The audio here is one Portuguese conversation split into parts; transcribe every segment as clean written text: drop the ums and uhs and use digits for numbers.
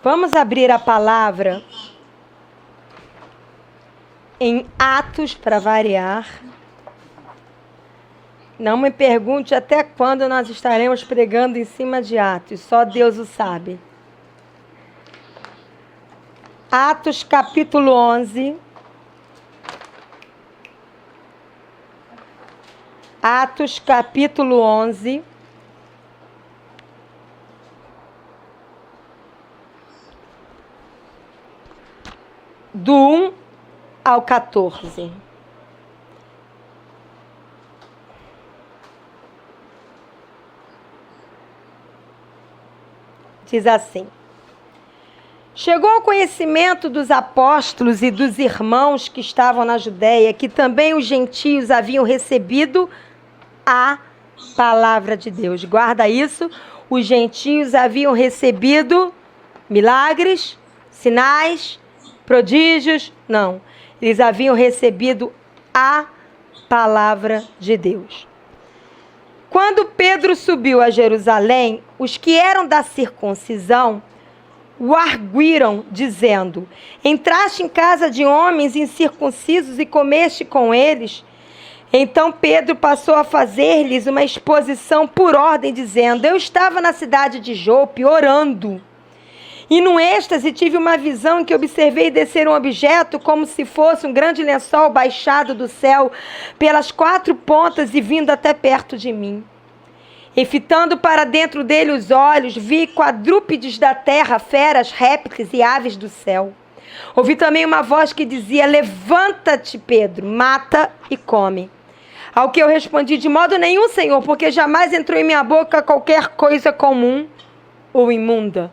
Vamos abrir a palavra em Atos, para variar. Não me pergunte até quando nós estaremos pregando em cima de Atos, só Deus o sabe. Atos capítulo 11. Atos capítulo 11. Do 1 ao 14. Diz assim: chegou ao conhecimento dos apóstolos e dos irmãos que estavam na Judéia, que também os gentios haviam recebido a palavra de Deus. Guarda isso, os gentios haviam recebido milagres, sinais, prodígios, não. Eles haviam recebido a palavra de Deus. Quando Pedro subiu a Jerusalém, os que eram da circuncisão o arguíram, dizendo: entraste em casa de homens incircuncisos e comeste com eles? Então Pedro passou a fazer-lhes uma exposição por ordem, dizendo: eu estava na cidade de Jope orando, e num êxtase tive uma visão em que observei descer um objeto como se fosse um grande lençol baixado do céu pelas 4 pontas e vindo até perto de mim. E fitando para dentro dele os olhos, vi quadrúpedes da terra, feras, répteis e aves do céu. Ouvi também uma voz que dizia: levanta-te, Pedro, mata e come. Ao que eu respondi: de modo nenhum, Senhor, porque jamais entrou em minha boca qualquer coisa comum ou imunda.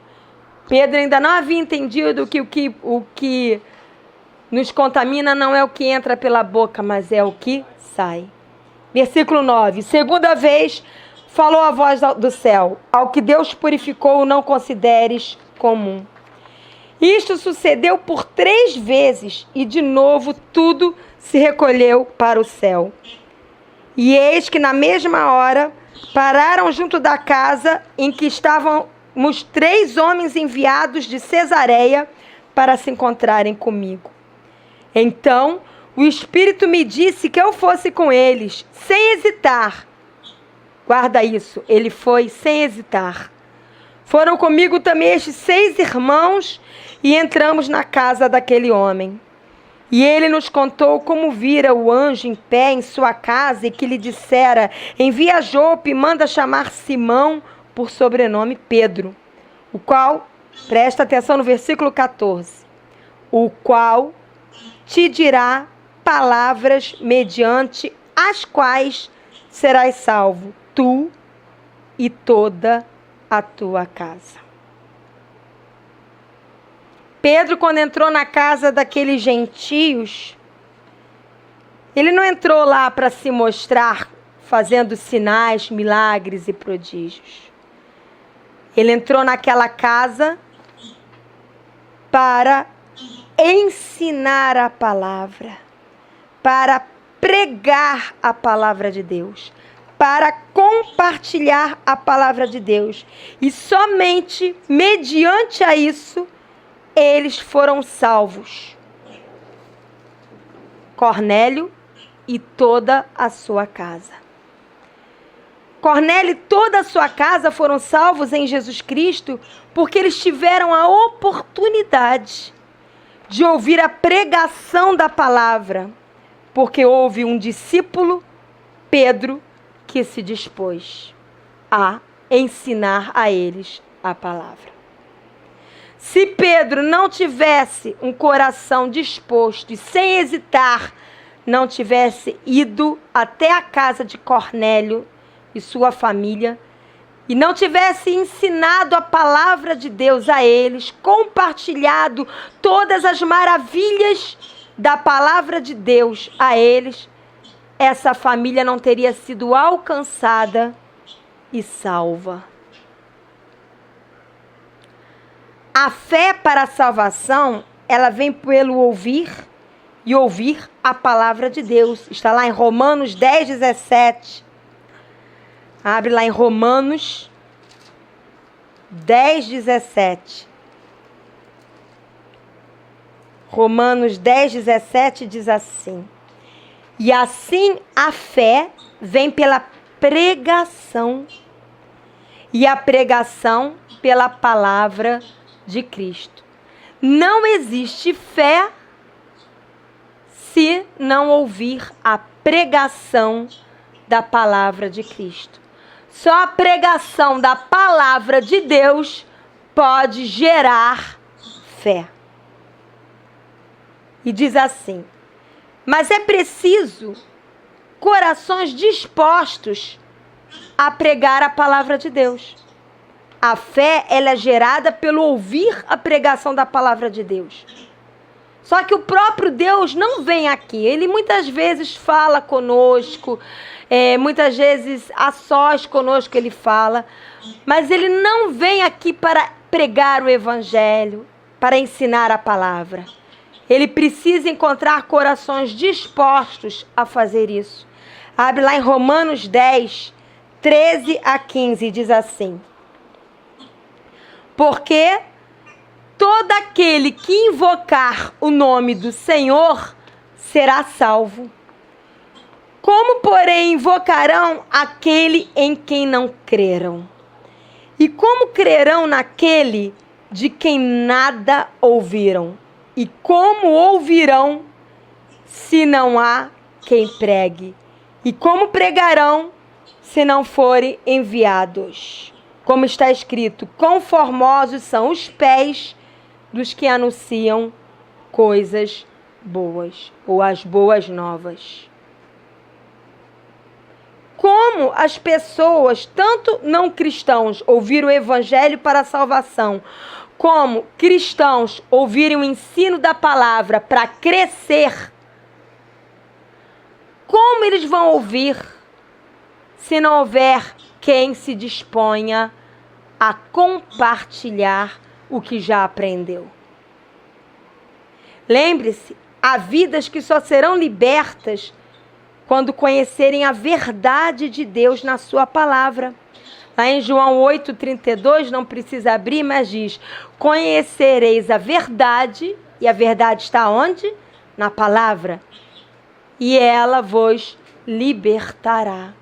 Pedro ainda não havia entendido que o que nos contamina não é o que entra pela boca, mas é o que sai. Versículo 9. Segunda vez falou a voz do céu: ao que Deus purificou, não consideres comum. Isto sucedeu por 3 vezes, e de novo tudo se recolheu para o céu. E eis que na mesma hora pararam junto da casa em que estavam os 3 homens enviados de Cesareia para se encontrarem comigo. Então o Espírito me disse que eu fosse com eles, sem hesitar. Guarda isso, ele foi sem hesitar. Foram comigo também estes 6 irmãos e entramos na casa daquele homem. E ele nos contou como vira o anjo em pé em sua casa e que lhe dissera: envia a Jope e manda chamar Simão, por sobrenome Pedro, o qual, presta atenção no versículo 14, o qual te dirá palavras mediante as quais serás salvo, tu e toda a tua casa. Pedro, quando entrou na casa daqueles gentios, ele não entrou lá para se mostrar fazendo sinais, milagres e prodígios. Ele entrou naquela casa para ensinar a palavra, para pregar a palavra de Deus, para compartilhar a palavra de Deus. E somente mediante a isso, eles foram salvos. Cornélio e toda a sua casa. Cornélio e toda a sua casa foram salvos em Jesus Cristo porque eles tiveram a oportunidade de ouvir a pregação da palavra, porque houve um discípulo, Pedro, que se dispôs a ensinar a eles a palavra. Se Pedro não tivesse um coração disposto e sem hesitar, não tivesse ido até a casa de Cornélio e sua família, e não tivesse ensinado a palavra de Deus a eles, compartilhado todas as maravilhas da palavra de Deus a eles, essa família não teria sido alcançada e salva. A fé para a salvação, ela vem pelo ouvir e ouvir a palavra de Deus. Está lá em Romanos 10, 17. Abre lá em Romanos 10, 17. Romanos 10:17 diz assim: e assim a fé vem pela pregação, e a pregação pela palavra de Cristo. Não existe fé se não ouvir a pregação da palavra de Cristo. Só a pregação da palavra de Deus pode gerar fé. E diz assim: mas é preciso corações dispostos a pregar a palavra de Deus. A fé, ela é gerada pelo ouvir a pregação da palavra de Deus. Só que o próprio Deus não vem aqui. Ele muitas vezes fala conosco, muitas vezes a sós conosco ele fala, mas ele não vem aqui para pregar o evangelho, para ensinar a palavra. Ele precisa encontrar corações dispostos a fazer isso. Abre lá em Romanos 10, 13 a 15, diz assim: porque todo aquele que invocar o nome do Senhor será salvo. Como, porém, invocarão aquele em quem não creram? E como crerão naquele de quem nada ouviram? E como ouvirão se não há quem pregue? E como pregarão se não forem enviados? Como está escrito: quão formosos são os pés dos que anunciam coisas boas, ou as boas novas. Como as pessoas, tanto não cristãos, ouviram o evangelho para a salvação, como cristãos ouvirem o ensino da palavra para crescer, como eles vão ouvir se não houver quem se disponha a compartilhar o que já aprendeu? Lembre-se, há vidas que só serão libertas quando conhecerem a verdade de Deus na sua palavra. Lá em João 8,32, não precisa abrir, mas diz: conhecereis a verdade, e a verdade está onde? Na palavra. E ela vos libertará.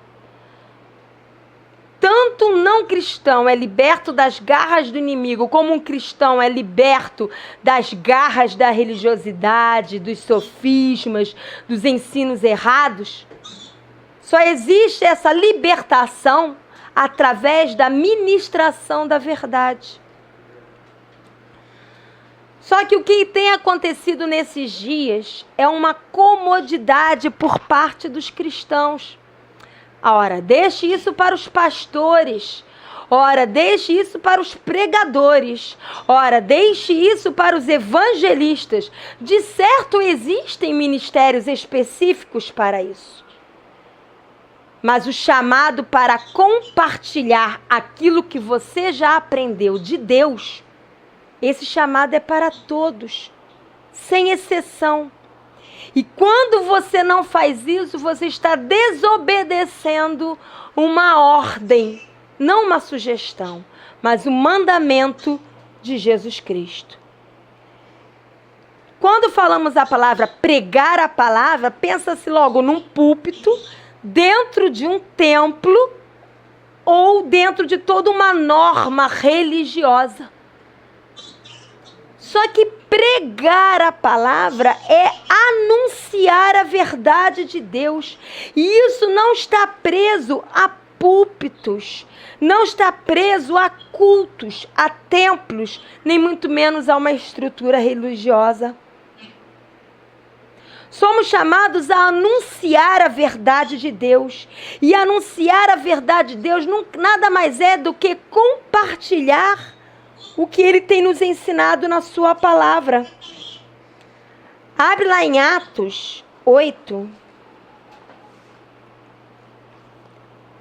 Tanto um não cristão é liberto das garras do inimigo, como um cristão é liberto das garras da religiosidade, dos sofismas, dos ensinos errados. Só existe essa libertação através da ministração da verdade. Só que o que tem acontecido nesses dias é uma comodidade por parte dos cristãos. Ora, deixe isso para os pastores. Ora, deixe isso para os pregadores. Ora, deixe isso para os evangelistas. De certo, existem ministérios específicos para isso. Mas o chamado para compartilhar aquilo que você já aprendeu de Deus, esse chamado é para todos, sem exceção. E quando você não faz isso, você está desobedecendo uma ordem, não uma sugestão, mas o mandamento de Jesus Cristo. Quando falamos a palavra pregar a palavra, pensa-se logo num púlpito, dentro de um templo ou dentro de toda uma norma religiosa. Só que pregar a palavra é anunciar a verdade de Deus. E isso não está preso a púlpitos, não está preso a cultos, a templos, nem muito menos a uma estrutura religiosa. Somos chamados a anunciar a verdade de Deus. E anunciar a verdade de Deus nada mais é do que compartilhar o que Ele tem nos ensinado na sua palavra. Abre lá em Atos 8.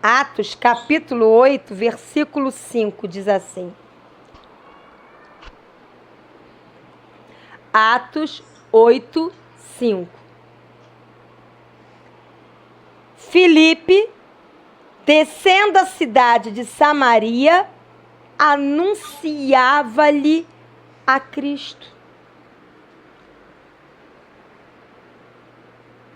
Atos, capítulo 8, versículo 5, diz assim. Atos 8, 5. Filipe, descendo a cidade de Samaria, anunciava-lhe a Cristo.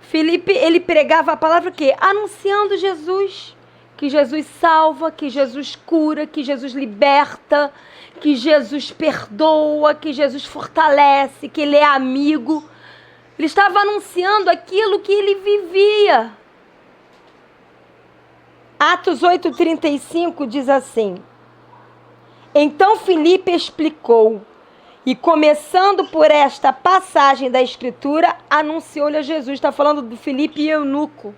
Filipe, ele pregava a palavra o quê? Anunciando Jesus. Que Jesus salva, que Jesus cura, que Jesus liberta, que Jesus perdoa, que Jesus fortalece, que Ele é amigo. Ele estava anunciando aquilo que ele vivia. Atos 8,35 diz assim: então Filipe explicou, e começando por esta passagem da Escritura, anunciou-lhe a Jesus. Está falando do Filipe e eunuco.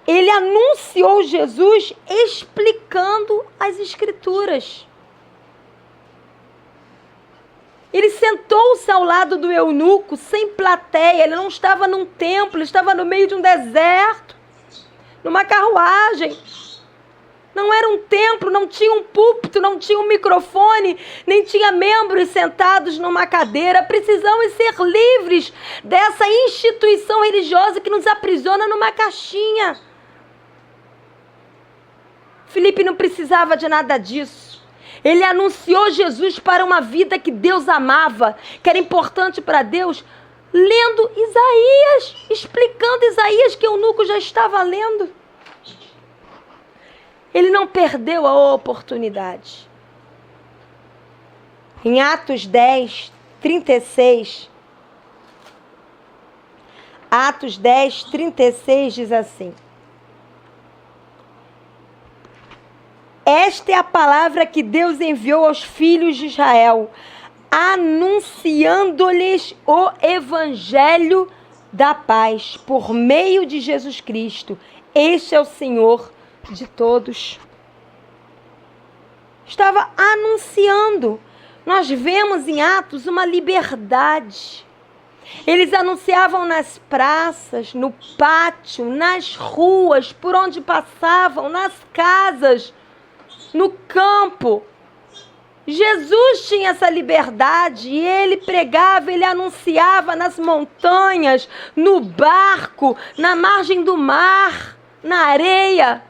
Ele anunciou Jesus explicando as Escrituras. Ele sentou-se ao lado do eunuco, sem plateia. Ele não estava num templo, ele estava no meio de um deserto, numa carruagem. Não era um templo, não tinha um púlpito, não tinha um microfone, nem tinha membros sentados numa cadeira. Precisamos ser livres dessa instituição religiosa que nos aprisiona numa caixinha. Filipe não precisava de nada disso. Ele anunciou Jesus para uma vida que Deus amava, que era importante para Deus, lendo Isaías, explicando Isaías que o eunuco já estava lendo. Ele não perdeu a oportunidade. Em Atos 10, 36, Atos 10, 36 diz assim: esta é a palavra que Deus enviou aos filhos de Israel, anunciando-lhes o evangelho da paz, por meio de Jesus Cristo. Este é o Senhor de todos. Estava anunciando. Nós vemos em Atos uma liberdade. Eles anunciavam nas praças, no pátio, nas ruas, por onde passavam, nas casas, no campo. Jesus tinha essa liberdade e ele pregava, ele anunciava nas montanhas, no barco, na margem do mar, na areia.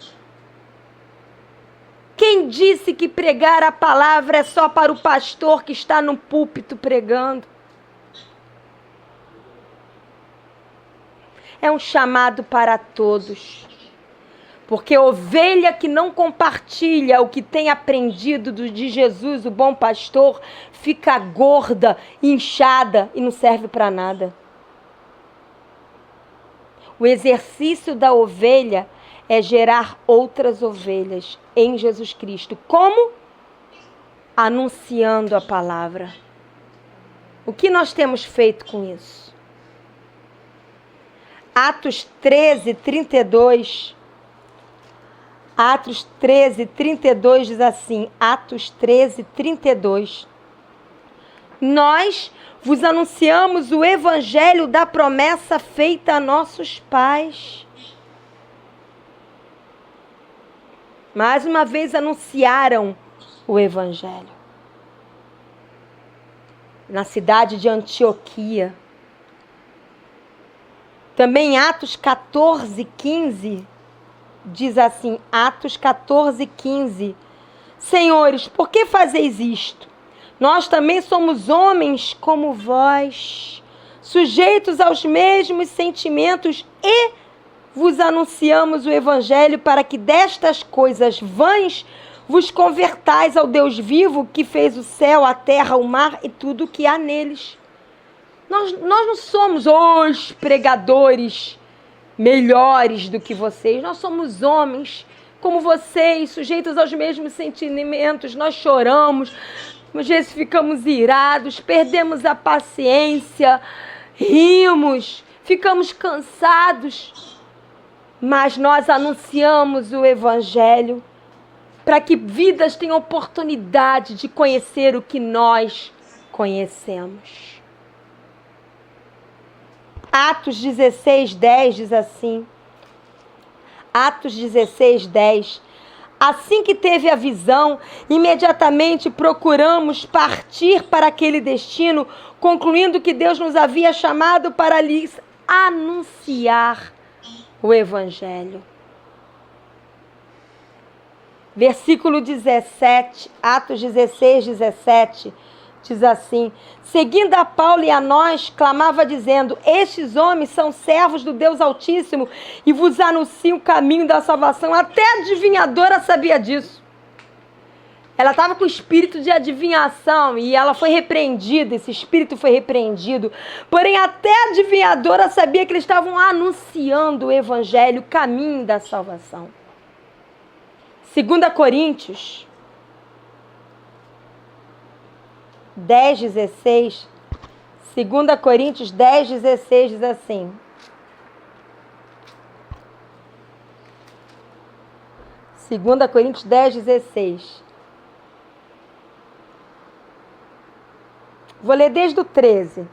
Quem disse que pregar a palavra é só para o pastor que está no púlpito pregando? É um chamado para todos. Porque ovelha que não compartilha o que tem aprendido de Jesus, o bom pastor, fica gorda, inchada e não serve para nada. O exercício da ovelha é gerar outras ovelhas em Jesus Cristo. Como? Anunciando a palavra. O que nós temos feito com isso? Atos 13, 32... Atos 13, 32 diz assim, Atos 13, 32. Nós vos anunciamos o evangelho da promessa feita a nossos pais. Mais uma vez anunciaram o evangelho. Na cidade de Antioquia. Também Atos 14, 15. Diz assim, Atos 14, 15. Senhores, por que fazeis isto? Nós também somos homens como vós, sujeitos aos mesmos sentimentos, e vos anunciamos o evangelho para que destas coisas vãs vos convertais ao Deus vivo, que fez o céu, a terra, o mar e tudo o que há neles. Nós não somos os pregadores melhores do que vocês. Nós somos homens como vocês, sujeitos aos mesmos sentimentos. Nós choramos, às vezes ficamos irados, perdemos a paciência, rimos, ficamos cansados. Mas nós anunciamos o evangelho para que vidas tenham oportunidade de conhecer o que nós conhecemos. Atos 16, 10 diz assim. Atos 16, 10. Assim que teve a visão, imediatamente procuramos partir para aquele destino, concluindo que Deus nos havia chamado para lhes anunciar o evangelho. Versículo 17, Atos 16, 17, diz assim: seguindo a Paulo e a nós, clamava dizendo: estes homens são servos do Deus Altíssimo e vos anunciam o caminho da salvação. Até a adivinhadora sabia disso. Ela estava com o espírito de adivinhação e ela foi repreendida, esse espírito foi repreendido. Porém, até a adivinhadora sabia que eles estavam anunciando o evangelho, o caminho da salvação. 2 Coríntios 10:16. 2 Coríntios 10:16 diz assim: Segunda Coríntios 10:16. Vou ler desde o 13.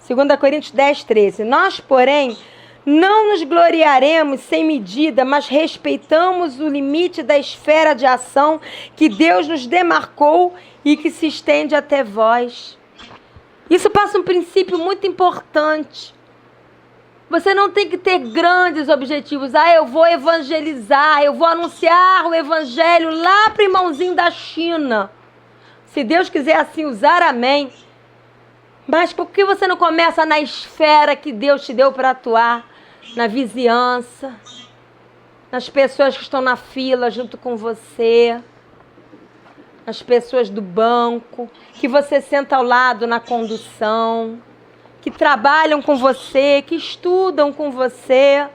2 Coríntios 10:13. Nós, porém, não nos gloriaremos sem medida, mas respeitamos o limite da esfera de ação que Deus nos demarcou e que se estende até vós. Isso passa um princípio muito importante. Você não tem que ter grandes objetivos. Eu vou evangelizar, eu vou anunciar o evangelho lá para o irmãozinho da China. Se Deus quiser assim usar, amém. Mas por que você não começa na esfera que Deus te deu para atuar? Na vizinhança, nas pessoas que estão na fila junto com você, nas pessoas do banco, que você senta ao lado na condução, que trabalham com você, que estudam com você.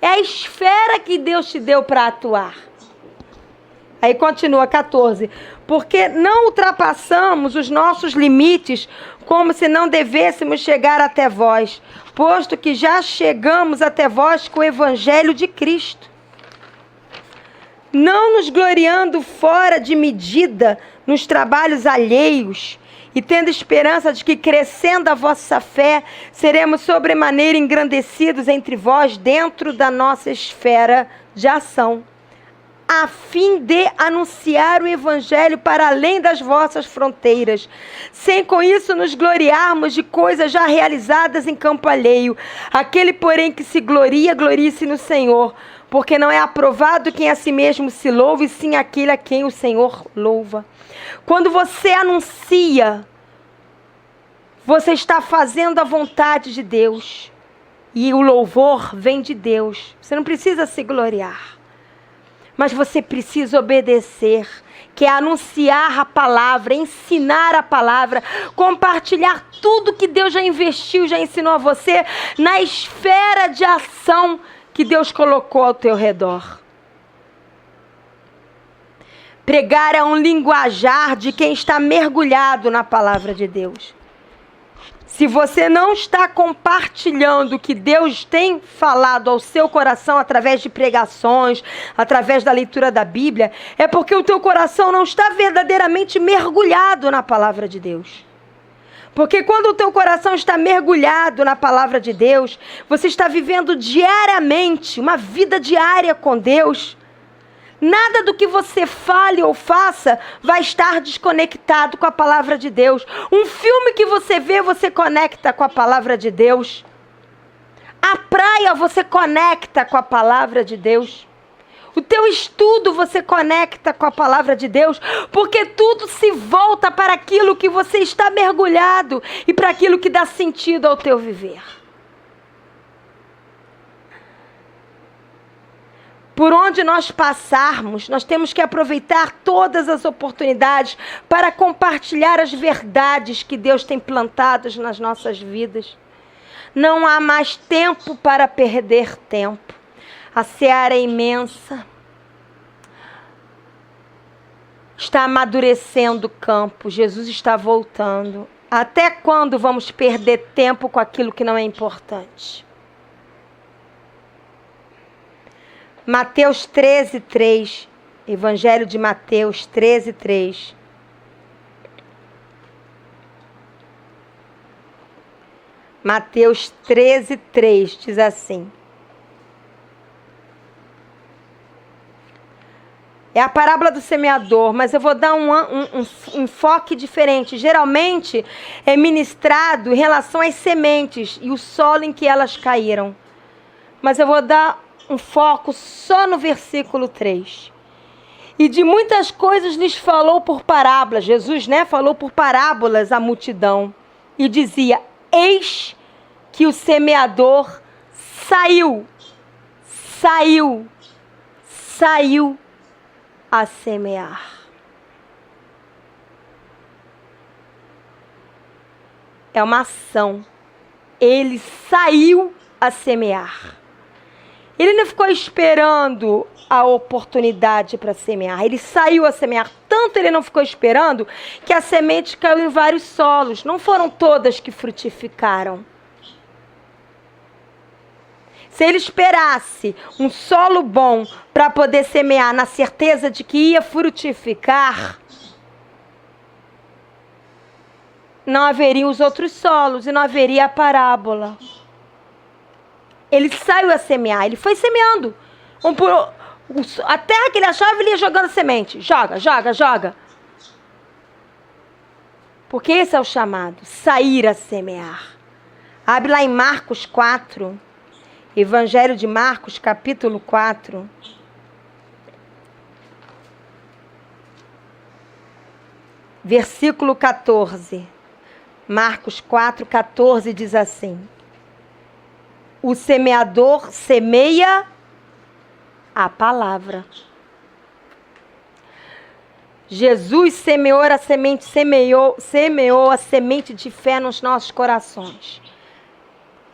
É a esfera que Deus te deu para atuar. Aí continua 14. Porque não ultrapassamos os nossos limites como se não devêssemos chegar até vós, posto que já chegamos até vós com o evangelho de Cristo. Não nos gloriando fora de medida nos trabalhos alheios, e tendo esperança de que, crescendo a vossa fé, seremos sobremaneira engrandecidos entre vós dentro da nossa esfera de ação, a fim de anunciar o evangelho para além das vossas fronteiras, sem com isso nos gloriarmos de coisas já realizadas em campo alheio. Aquele, porém, que se gloria, glorie-se no Senhor, porque não é aprovado quem a si mesmo se louva, e sim aquele a quem o Senhor louva. Quando você anuncia, você está fazendo a vontade de Deus, e o louvor vem de Deus. Você não precisa se gloriar, mas você precisa obedecer, que é anunciar a palavra, ensinar a palavra, compartilhar tudo que Deus já investiu, já ensinou a você, na esfera de ação que Deus colocou ao teu redor. Pregar é um linguajar de quem está mergulhado na palavra de Deus. Se você não está compartilhando o que Deus tem falado ao seu coração através de pregações, através da leitura da Bíblia, é porque o teu coração não está verdadeiramente mergulhado na palavra de Deus. Porque quando o teu coração está mergulhado na palavra de Deus, você está vivendo diariamente, uma vida diária com Deus. Nada do que você fale ou faça vai estar desconectado com a palavra de Deus. Um filme que você vê, você conecta com a palavra de Deus. A praia você conecta com a palavra de Deus. O teu estudo você conecta com a palavra de Deus, porque tudo se volta para aquilo que você está mergulhado e para aquilo que dá sentido ao teu viver. Por onde nós passarmos, nós temos que aproveitar todas as oportunidades para compartilhar as verdades que Deus tem plantadas nas nossas vidas. Não há mais tempo para perder tempo. A seara é imensa. Está amadurecendo o campo. Jesus está voltando. Até quando vamos perder tempo com aquilo que não é importante? Mateus 13:3, Evangelho de Mateus 13:3. Mateus 13:3 diz assim. É a parábola do semeador, mas eu vou dar um enfoque diferente. Geralmente é ministrado em relação às sementes e o solo em que elas caíram. Mas eu vou dar um foco só no versículo 3. E de muitas coisas lhes falou por parábolas. Jesus, falou por parábolas à multidão. E dizia: eis que o semeador saiu a semear. É uma ação. Ele saiu a semear. Ele não ficou esperando a oportunidade para semear. Ele saiu a semear. Tanto ele não ficou esperando que a semente caiu em vários solos. Não foram todas que frutificaram. Se ele esperasse um solo bom para poder semear na certeza de que ia frutificar, não haveria os outros solos e não haveria a parábola. Ele saiu a semear, ele foi semeando. A terra que ele achava, ele ia jogando semente. Joga. Porque esse é o chamado, sair a semear. Abre lá em Marcos 4, Evangelho de Marcos, capítulo 4. Versículo 14. Marcos 4, 14 diz assim: o semeador semeia a palavra. Jesus semeou a semente de fé nos nossos corações.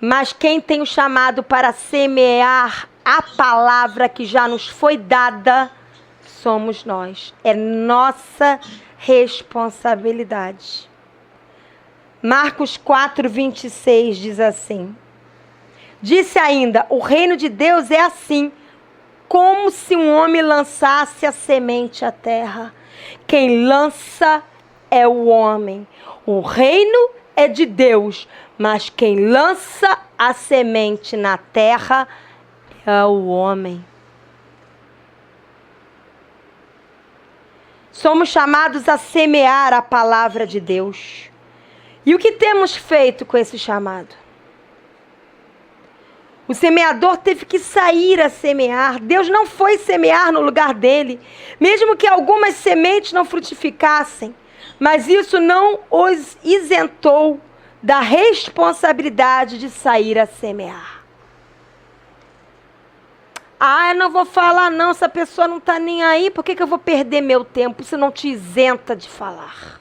Mas quem tem o chamado para semear a palavra que já nos foi dada, somos nós. É nossa responsabilidade. Marcos 4, 26 diz assim: disse ainda: o reino de Deus é assim, como se um homem lançasse a semente à terra. Quem lança é o homem. O reino é de Deus, mas quem lança a semente na terra é o homem. Somos chamados a semear a palavra de Deus. E o que temos feito com esse chamado? O semeador teve que sair a semear. Deus não foi semear no lugar dele, mesmo que algumas sementes não frutificassem. Mas isso não os isentou da responsabilidade de sair a semear. Eu não vou falar não, essa pessoa não está nem aí, por que eu vou perder meu tempo? Isso não te isenta de falar.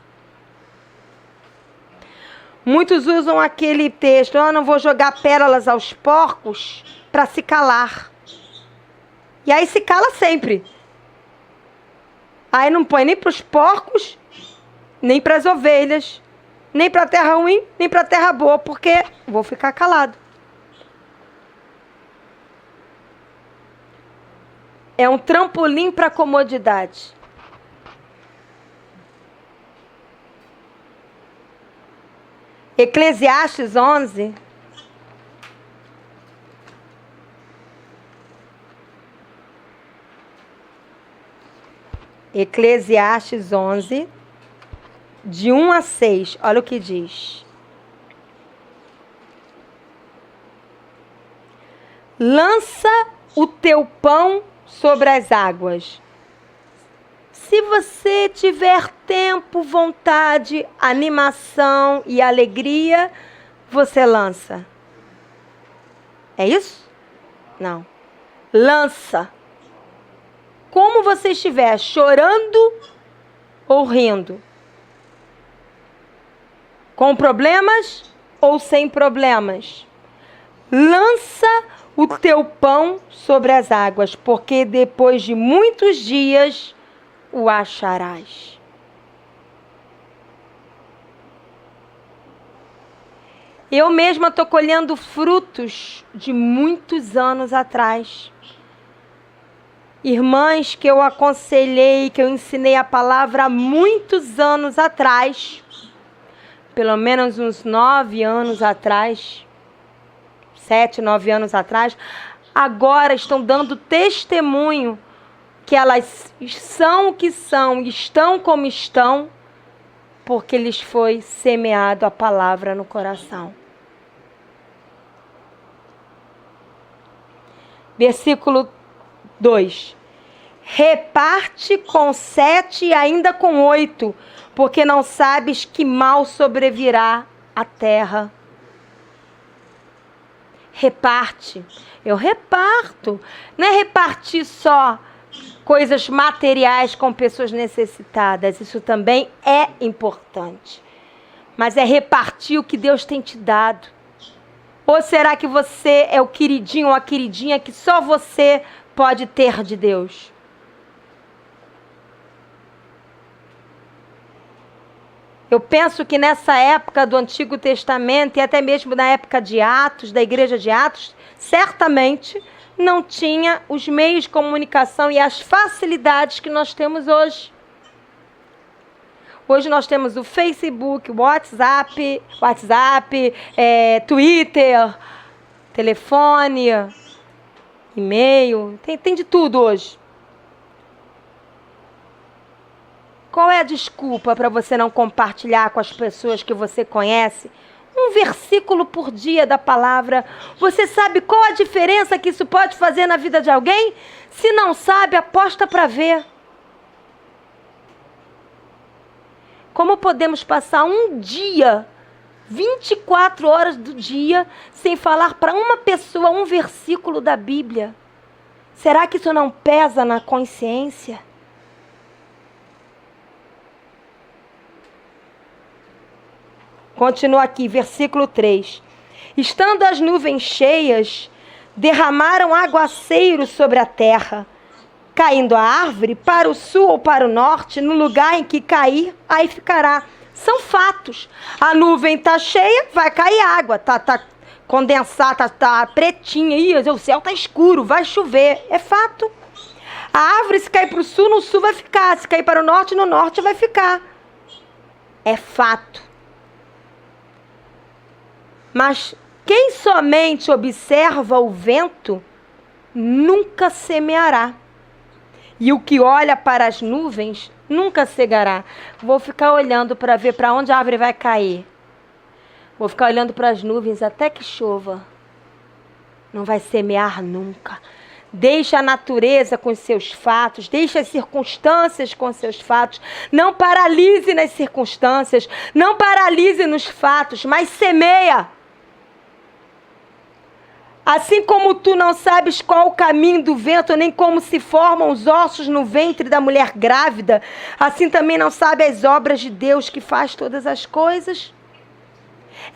Muitos usam aquele texto: não vou jogar pérolas aos porcos, para se calar. E aí se cala sempre. Aí não põe nem para os porcos, nem para as ovelhas, nem para a terra ruim, nem para a terra boa, porque vou ficar calado. É um trampolim para a comodidade. Eclesiastes 11. Eclesiastes 11, de 1 a 6. Olha o que diz. Lança o teu pão sobre as águas. Se você tiver tempo, vontade, animação e alegria, você lança. É isso? Não. Lança. Como você estiver, chorando ou rindo. Com problemas ou sem problemas. Lança o teu pão sobre as águas, porque depois de muitos dias o acharás. Eu mesma estou colhendo frutos de muitos anos atrás. Irmãs que eu aconselhei, que eu ensinei a palavra há muitos anos atrás, pelo menos uns 9 anos atrás, 7, 9 anos atrás, agora estão dando testemunho que elas são o que são, estão como estão, porque lhes foi semeado a palavra no coração. Versículo 2. reparte com 7 e ainda com 8, porque não sabes que mal sobrevirá à terra. Reparte. Eu reparto. Não é repartir só coisas materiais com pessoas necessitadas. Isso também é importante. Mas é repartir o que Deus tem te dado. Ou será que você é o queridinho ou a queridinha que só você pode ter de Deus? Eu penso que nessa época do Antigo Testamento e até mesmo na época de Atos, da igreja de Atos, certamente não tinha os meios de comunicação e as facilidades que nós temos hoje. Hoje nós temos o Facebook, o WhatsApp, Twitter, telefone, e-mail, tem de tudo hoje. Qual é a desculpa para você não compartilhar com as pessoas que você conhece um versículo por dia da palavra? Você sabe qual a diferença que isso pode fazer na vida de alguém? Se não sabe, aposta para ver. Como podemos passar um dia, 24 horas do dia, sem falar para uma pessoa um versículo da Bíblia? Será que isso não pesa na consciência? Continua aqui, versículo 3. Estando as nuvens cheias, derramaram aguaceiro sobre a terra, caindo a árvore para o sul ou para o norte, no lugar em que cair, aí ficará. São fatos. A nuvem está cheia, vai cair água, tá condensada, tá pretinha, o céu está escuro, vai chover. É fato. A árvore, se cair para o sul, no sul vai ficar. Se cair para o norte, no norte vai ficar. É fato. Mas quem somente observa o vento nunca semeará. E o que olha para as nuvens nunca cegará. Vou ficar olhando para ver para onde a árvore vai cair. Vou ficar olhando para as nuvens até que chova. Não vai semear nunca. Deixa a natureza com os seus fatos, deixa as circunstâncias com os seus fatos. Não paralise nas circunstâncias, não paralise nos fatos, mas semeia. Assim como tu não sabes qual o caminho do vento, nem como se formam os ossos no ventre da mulher grávida, assim também não sabe as obras de Deus que faz todas as coisas.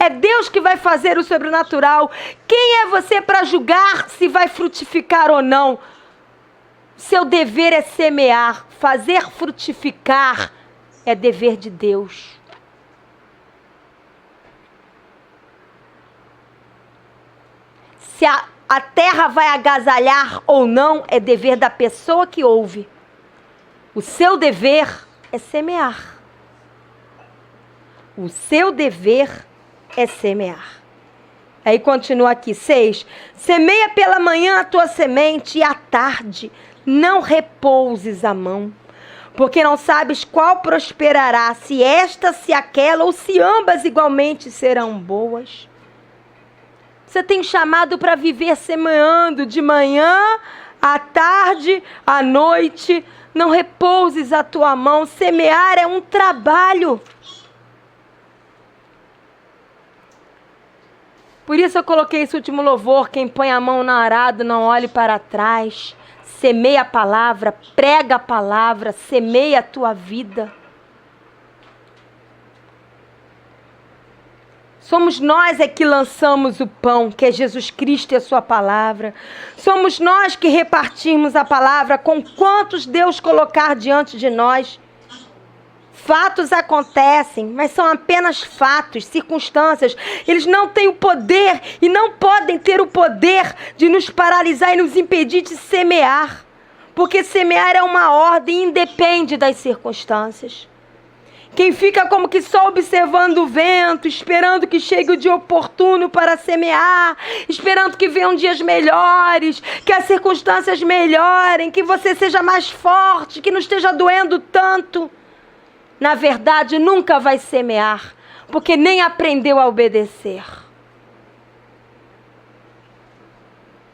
É Deus que vai fazer o sobrenatural. Quem é você para julgar se vai frutificar ou não? Seu dever é semear, fazer frutificar é dever de Deus. Se a terra vai agasalhar ou não, é dever da pessoa que ouve. O seu dever é semear. O seu dever é semear. Aí continua aqui, 6. Semeia pela manhã a tua semente e à tarde não repouses a mão, porque não sabes qual prosperará, se esta, se aquela, ou se ambas igualmente serão boas. Você tem chamado para viver semeando de manhã, à tarde, à noite. Não repouses a tua mão. Semear é um trabalho. Por isso eu coloquei esse último louvor. Quem põe a mão no arado não olhe para trás. Semeia a palavra, prega a palavra, semeia a tua vida. Somos nós é que lançamos o pão, que é Jesus Cristo e a sua palavra. Somos nós que repartimos a palavra com quantos Deus colocar diante de nós. Fatos acontecem, mas são apenas fatos, circunstâncias. Eles não têm o poder e não podem ter o poder de nos paralisar e nos impedir de semear. Porque semear é uma ordem, independe das circunstâncias. Quem fica como que só observando o vento, esperando que chegue o dia oportuno para semear, esperando que venham dias melhores, que as circunstâncias melhorem, que você seja mais forte, que não esteja doendo tanto. Na verdade, nunca vai semear, porque nem aprendeu a obedecer.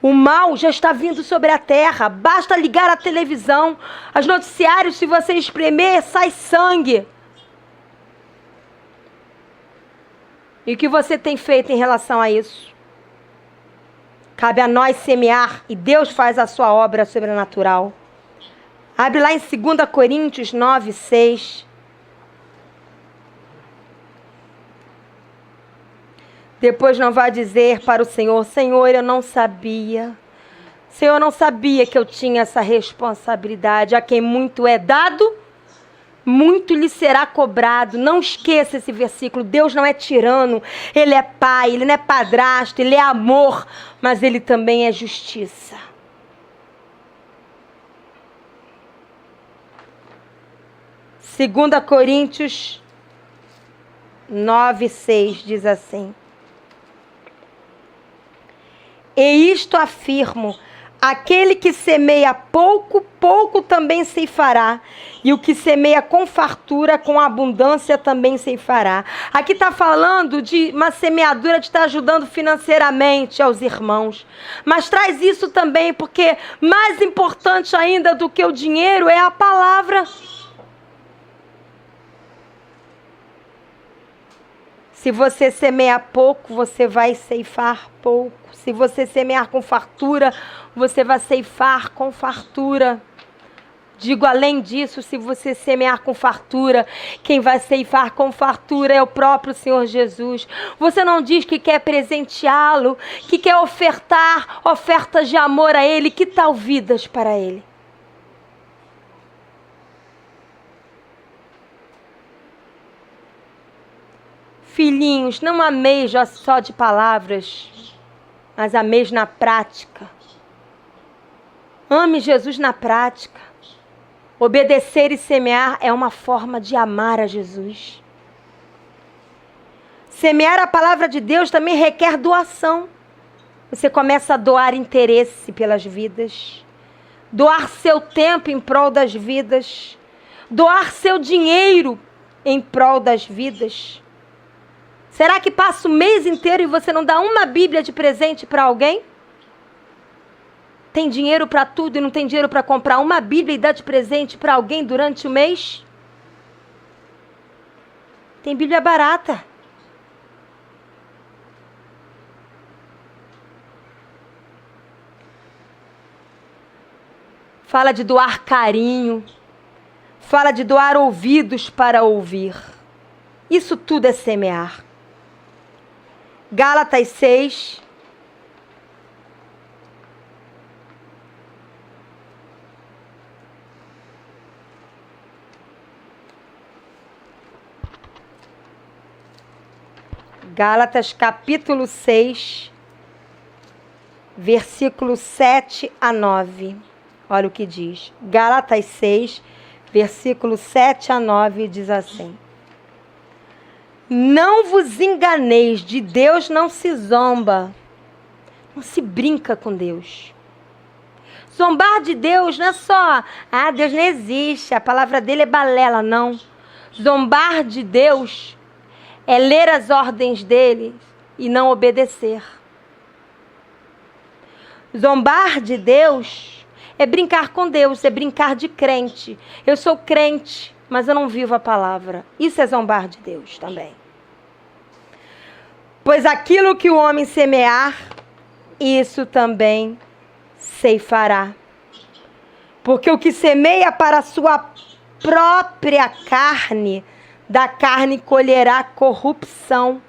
O mal já está vindo sobre a terra. Basta ligar a televisão. Os noticiários, se você espremer, sai sangue. E o que você tem feito em relação a isso? Cabe a nós semear e Deus faz a sua obra sobrenatural. Abre lá em 2 Coríntios 9, 6. Depois não vai dizer para o Senhor: Senhor, eu não sabia. Senhor, eu não sabia que eu tinha essa responsabilidade. A quem muito é dado, muito lhe será cobrado. Não esqueça esse versículo. Deus não é tirano. Ele é pai, ele não é padrasto, ele é amor, mas ele também é justiça. Segunda Coríntios 9, 6 diz assim: E isto afirmo, aquele que semeia pouco, pouco também ceifará. E o que semeia com fartura, com abundância também ceifará. Aqui está falando de uma semeadura de estar ajudando financeiramente aos irmãos. Mas traz isso também, porque mais importante ainda do que o dinheiro é a palavra. Se você semear pouco, você vai ceifar pouco. Se você semear com fartura, você vai ceifar com fartura. Digo, além disso, se você semear com fartura, quem vai ceifar com fartura é o próprio Senhor Jesus. Você não diz que quer presenteá-lo, que quer ofertar ofertas de amor a Ele. Que tal vidas para Ele? Filhinhos, não ameis só de palavras, mas ameis na prática. Ame Jesus na prática. Obedecer e semear é uma forma de amar a Jesus. Semear a palavra de Deus também requer doação. Você começa a doar interesse pelas vidas, doar seu tempo em prol das vidas, doar seu dinheiro em prol das vidas. Será que passa o mês inteiro e você não dá uma Bíblia de presente para alguém? Tem dinheiro para tudo e não tem dinheiro para comprar uma Bíblia e dar de presente para alguém durante o mês? Tem Bíblia barata. Fala de doar carinho. Fala de doar ouvidos para ouvir. Isso tudo é semear. Gálatas 6. Gálatas capítulo 6, versículo 7 a 9. Olha o que diz. Gálatas 6, versículo 7 a 9 diz assim: Não vos enganeis, de Deus não se zomba. Não se brinca com Deus. Zombar de Deus não é só, Deus não existe, a palavra dele é balela, não. Zombar de Deus é ler as ordens dele e não obedecer. Zombar de Deus é brincar com Deus, é brincar de crente. Eu sou crente, mas eu não vivo a palavra. Isso é zombar de Deus também. Pois aquilo que o homem semear, isso também ceifará. Porque o que semeia para a sua própria carne, da carne colherá corrupção.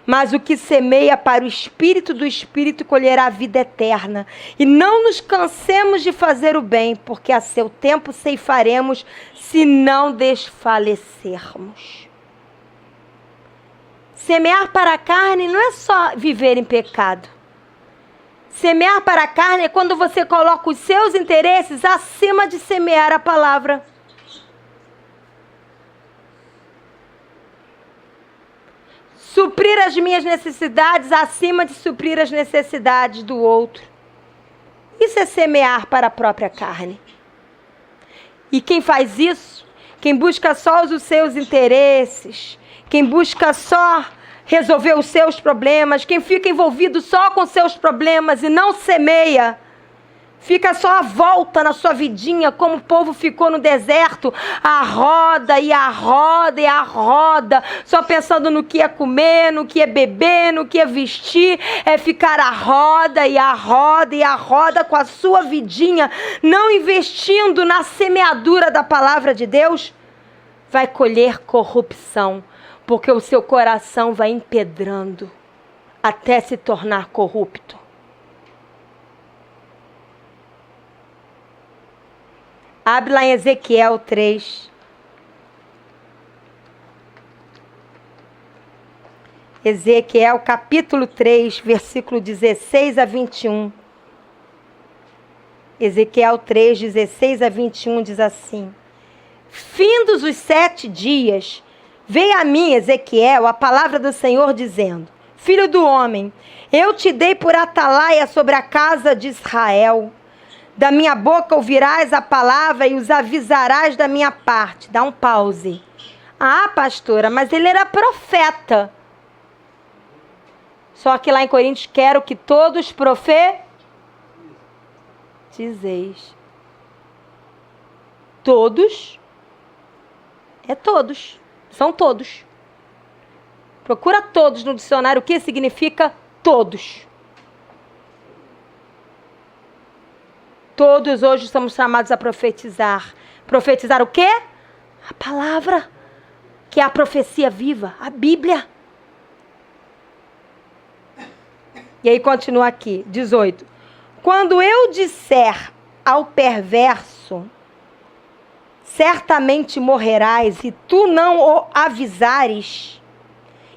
Mas o que semeia para o Espírito, do Espírito colherá a vida eterna. E não nos cansemos de fazer o bem, porque a seu tempo ceifaremos, se não desfalecermos. Semear para a carne não é só viver em pecado. Semear para a carne é quando você coloca os seus interesses acima de semear a palavra. Suprir as minhas necessidades acima de suprir as necessidades do outro. Isso é semear para a própria carne. E quem faz isso, quem busca só os seus interesses, quem busca só resolver os seus problemas, quem fica envolvido só com seus problemas e não semeia, fica só à volta na sua vidinha, como o povo ficou no deserto, a roda e a roda e a roda, só pensando no que ia comer, no que ia beber, no que ia vestir, é ficar a roda e a roda e a roda com a sua vidinha, não investindo na semeadura da palavra de Deus, vai colher corrupção, porque o seu coração vai empedrando até se tornar corrupto. Abre lá em Ezequiel 3. Ezequiel capítulo 3, versículo 16 a 21. Ezequiel 3, 16 a 21 diz assim: Findos os 7 dias, veio a mim, Ezequiel, a palavra do Senhor dizendo: Filho do homem, eu te dei por atalaia sobre a casa de Israel. Da minha boca ouvirás a palavra e os avisarás da minha parte. Dá um pause. Ah, pastora, mas ele era profeta. Só que lá em Coríntios, quero que todos profetizeis. Todos é todos. São todos. Procura todos no dicionário. O que significa todos? Todos hoje somos chamados a profetizar. Profetizar o quê? A palavra, que é a profecia viva, a Bíblia. E aí continua aqui, 18. Quando eu disser ao perverso, certamente morrerás, e tu não o avisares,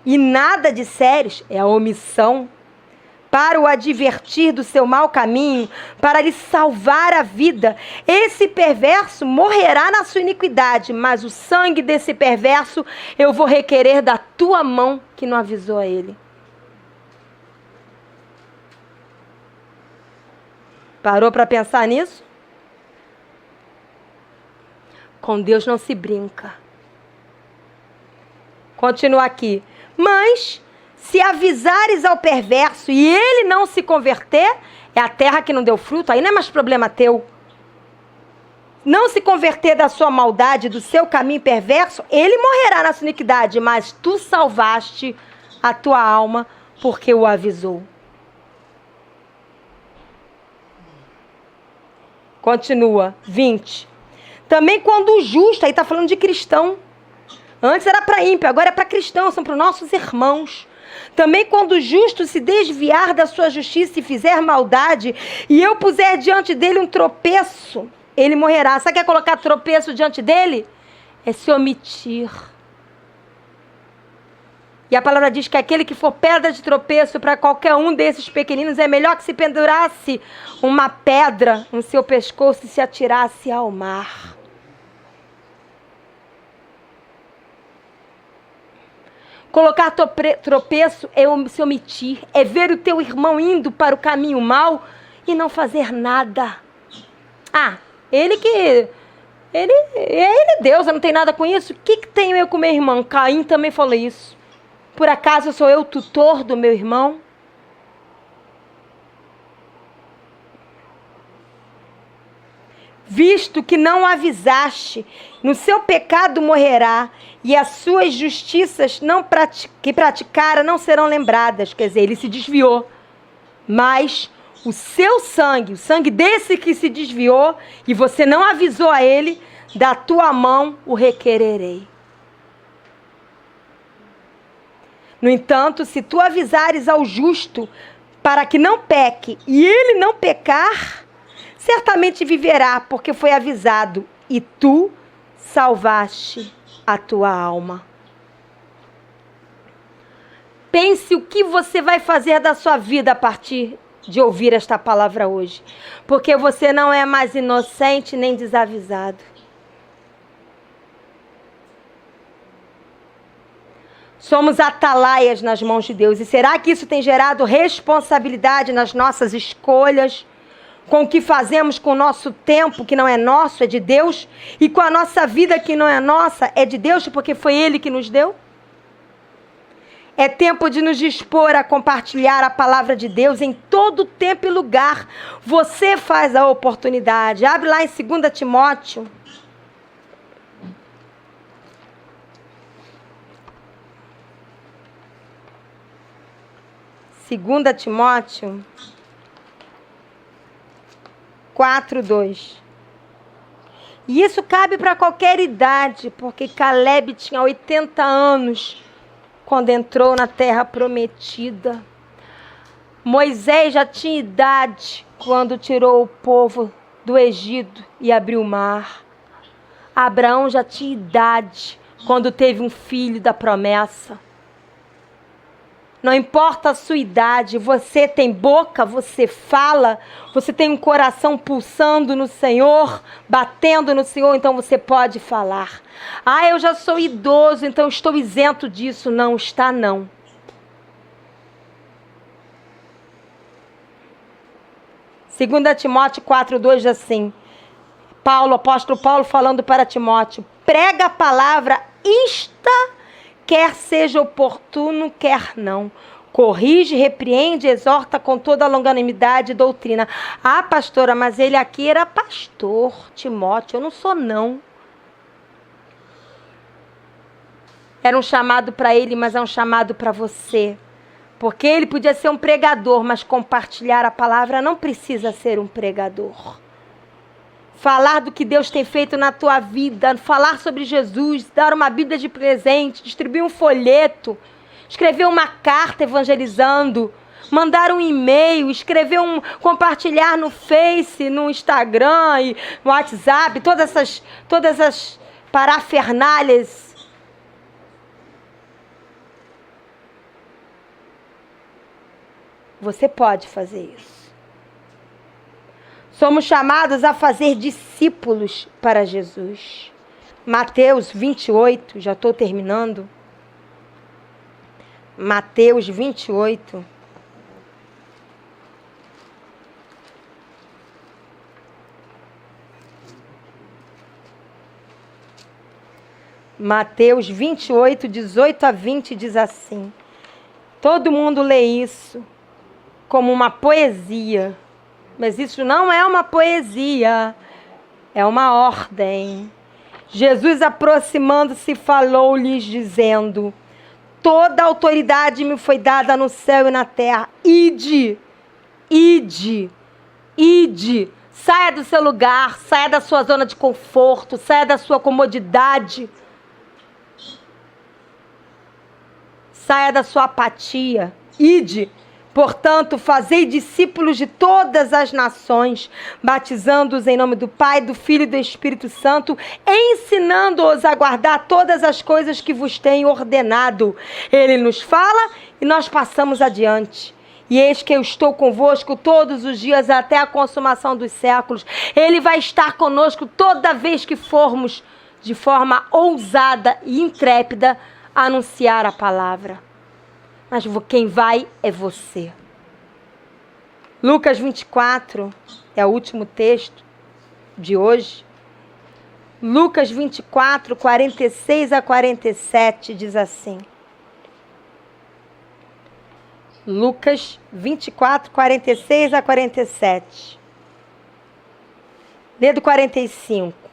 e nada disseres, é a omissão, para o advertir do seu mau caminho, para lhe salvar a vida, esse perverso morrerá na sua iniquidade, mas o sangue desse perverso eu vou requerer da tua mão, que não avisou a ele. Parou para pensar nisso? Com Deus não se brinca. Continua aqui. Mas se avisares ao perverso e ele não se converter, é a terra que não deu fruto, aí não é mais problema teu. Não se converter da sua maldade, do seu caminho perverso, ele morrerá na sua iniquidade, mas tu salvaste a tua alma porque o avisou. Continua, 20. Também quando o justo, aí está falando de cristão. Antes era para ímpio, agora é para cristão, são para os nossos irmãos. Também quando o justo se desviar da sua justiça e fizer maldade, e eu puser diante dele um tropeço, ele morrerá. Sabe o que é colocar tropeço diante dele? É se omitir. E a palavra diz que aquele que for pedra de tropeço para qualquer um desses pequeninos, é melhor que se pendurasse uma pedra no seu pescoço e se atirasse ao mar. Colocar tropeço é se omitir, é ver o teu irmão indo para o caminho mau e não fazer nada. Ah, ele é Deus, eu não tenho nada com isso. O que tenho eu com meu irmão? Caim também falou isso. Por acaso sou eu tutor do meu irmão? Visto que não avisaste, no seu pecado morrerá, e as suas justiças que praticara não serão lembradas. Quer dizer, ele se desviou. Mas o seu sangue, o sangue desse que se desviou, e você não avisou a ele, da tua mão o requererei. No entanto, se tu avisares ao justo para que não peque, e ele não pecar, certamente viverá, porque foi avisado, e tu salvaste a tua alma. Pense o que você vai fazer da sua vida a partir de ouvir esta palavra hoje, porque você não é mais inocente nem desavisado. Somos atalaias nas mãos de Deus. E será que isso tem gerado responsabilidade nas nossas escolhas, com o que fazemos com o nosso tempo, que não é nosso, é de Deus, e com a nossa vida, que não é nossa, é de Deus, porque foi Ele que nos deu? É tempo de nos dispor a compartilhar a palavra de Deus em todo tempo e lugar. Você faz a oportunidade. Abre lá em 2 Timóteo. Segunda Timóteo 4:2. E isso cabe para qualquer idade, porque Caleb tinha 80 anos quando entrou na terra prometida. Moisés já tinha idade quando tirou o povo do Egito e abriu o mar. Abraão já tinha idade quando teve um filho da promessa. Não importa a sua idade, você tem boca, você fala, você tem um coração pulsando no Senhor, batendo no Senhor, então você pode falar. Ah, eu já sou idoso, então estou isento disso. Não está, não. Segunda Timóteo 4:2 diz assim, apóstolo Paulo falando para Timóteo, prega a palavra quer seja oportuno, quer não. Corrige, repreende, exorta com toda a longanimidade e doutrina. Ah, pastora, mas ele aqui era pastor, Timóteo, eu não sou não. Era um chamado para ele, mas é um chamado para você. Porque ele podia ser um pregador, mas compartilhar a palavra não precisa ser um pregador. Falar do que Deus tem feito na tua vida, falar sobre Jesus, dar uma Bíblia de presente, distribuir um folheto, escrever uma carta evangelizando, mandar um e-mail, compartilhar no Face, no Instagram e no WhatsApp, todas essas parafernálias. Você pode fazer isso. Somos chamados a fazer discípulos para Jesus. Mateus 28, já estou terminando. Mateus 28. Mateus 28, 18 a 20 diz assim. Todo mundo lê isso como uma poesia. Mas isso não é uma poesia, é uma ordem. Jesus, aproximando-se, falou-lhes, dizendo, toda a autoridade me foi dada no céu e na terra. Ide. Saia do seu lugar, saia da sua zona de conforto, saia da sua comodidade. Saia da sua apatia. Ide. Portanto, fazei discípulos de todas as nações, batizando-os em nome do Pai, do Filho e do Espírito Santo, ensinando-os a guardar todas as coisas que vos tenho ordenado. Ele nos fala e nós passamos adiante. E eis que eu estou convosco todos os dias até a consumação dos séculos. Ele vai estar conosco toda vez que formos, de forma ousada e intrépida, anunciar a palavra. Mas quem vai é você. Lucas 24 é o último texto de hoje. Lucas 24, 46 a 47 diz assim. Lucas 24, 46 a 47. Lê do 45.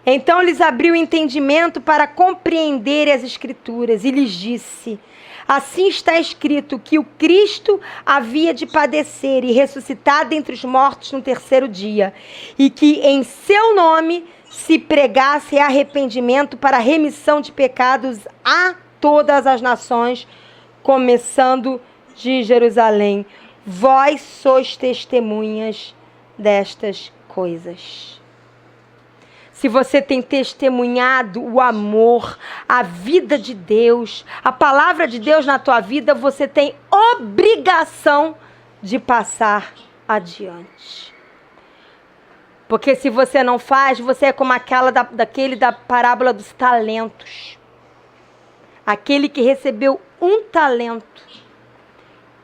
Então lhes abriu o entendimento para compreender as Escrituras e lhes disse, assim está escrito que o Cristo havia de padecer e ressuscitar dentre os mortos no terceiro dia, e que em seu nome se pregasse arrependimento para remissão de pecados a todas as nações, começando de Jerusalém. Vós sois testemunhas destas coisas. Se você tem testemunhado o amor, a vida de Deus, a palavra de Deus na tua vida, você tem obrigação de passar adiante. Porque se você não faz, você é como daquele da parábola dos talentos. Aquele que recebeu um talento.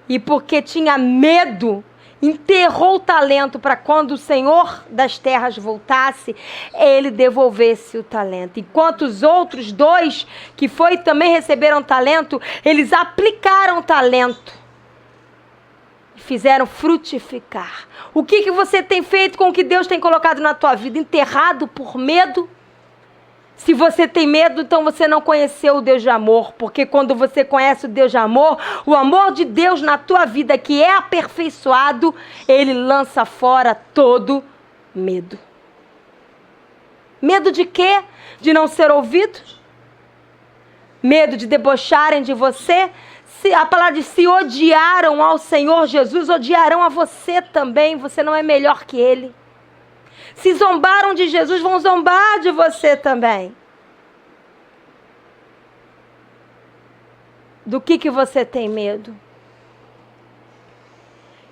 E porque tinha medo enterrou o talento para quando o Senhor das terras voltasse, ele devolvesse o talento. Enquanto os outros 2, que também receberam talento, eles aplicaram o talento. Fizeram frutificar. O que você tem feito com o que Deus tem colocado na tua vida? Enterrado por medo? Se você tem medo, então você não conheceu o Deus de amor. Porque quando você conhece o Deus de amor, o amor de Deus na tua vida, que é aperfeiçoado, ele lança fora todo medo. Medo de quê? De não ser ouvido? Medo de debocharem de você? A palavra diz, se odiaram ao Senhor Jesus, odiarão a você também. Você não é melhor que ele. Se zombaram de Jesus, vão zombar de você também. Do que você tem medo?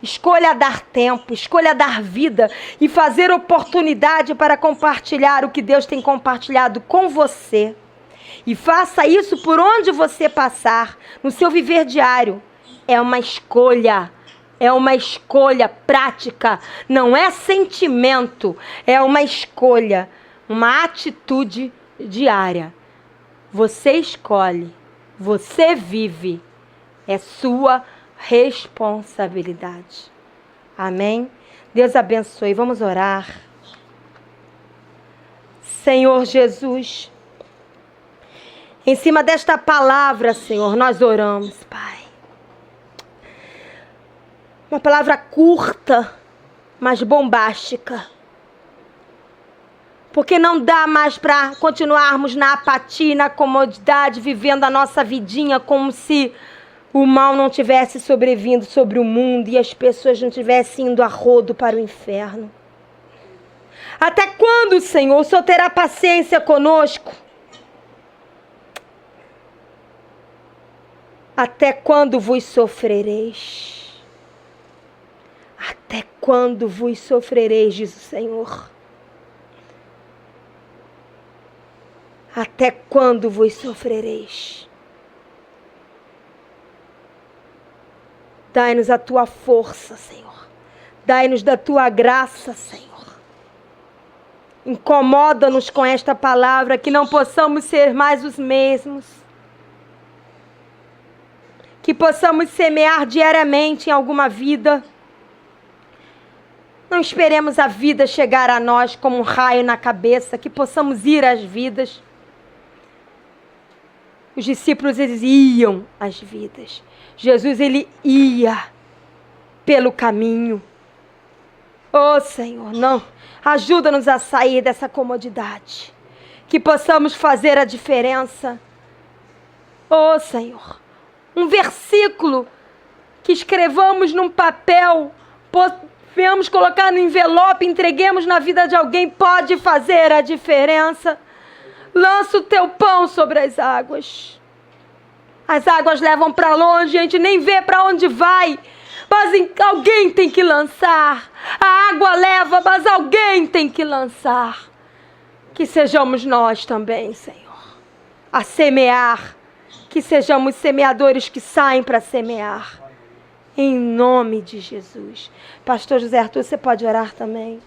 Escolha dar tempo, escolha dar vida e fazer oportunidade para compartilhar o que Deus tem compartilhado com você. E faça isso por onde você passar, no seu viver diário. É uma escolha. É uma escolha prática, não é sentimento, é uma escolha, uma atitude diária. Você escolhe, você vive, é sua responsabilidade. Amém? Deus abençoe, vamos orar. Senhor Jesus, em cima desta palavra, Senhor, nós oramos, Pai. Uma palavra curta, mas bombástica. Porque não dá mais para continuarmos na apatia, na comodidade, vivendo a nossa vidinha como se o mal não tivesse sobrevindo sobre o mundo e as pessoas não tivessem indo a rodo para o inferno. Até quando, Senhor, o Senhor terá paciência conosco? Até quando vos sofrereis? Até quando vos sofrereis, diz o Senhor? Até quando vos sofrereis? Dai-nos a tua força, Senhor. Dai-nos da tua graça, Senhor. Incomoda-nos com esta palavra, que não possamos ser mais os mesmos. Que possamos semear diariamente em alguma vida. Não esperemos a vida chegar a nós como um raio na cabeça, que possamos ir às vidas. Os discípulos, eles iam às vidas. Jesus, ele ia pelo caminho. Oh, Senhor, não. Ajuda-nos a sair dessa comodidade. Que possamos fazer a diferença. Oh, Senhor, um versículo que escrevamos num papel, venhamos colocar no envelope, entreguemos na vida de alguém, pode fazer a diferença. Lança o teu pão sobre as águas. As águas levam para longe, a gente nem vê para onde vai. Mas alguém tem que lançar. A água leva, mas alguém tem que lançar. Que sejamos nós também, Senhor, a semear. Que sejamos semeadores que saem para semear. Em nome de Jesus. Pastor José Arthur, você pode orar também?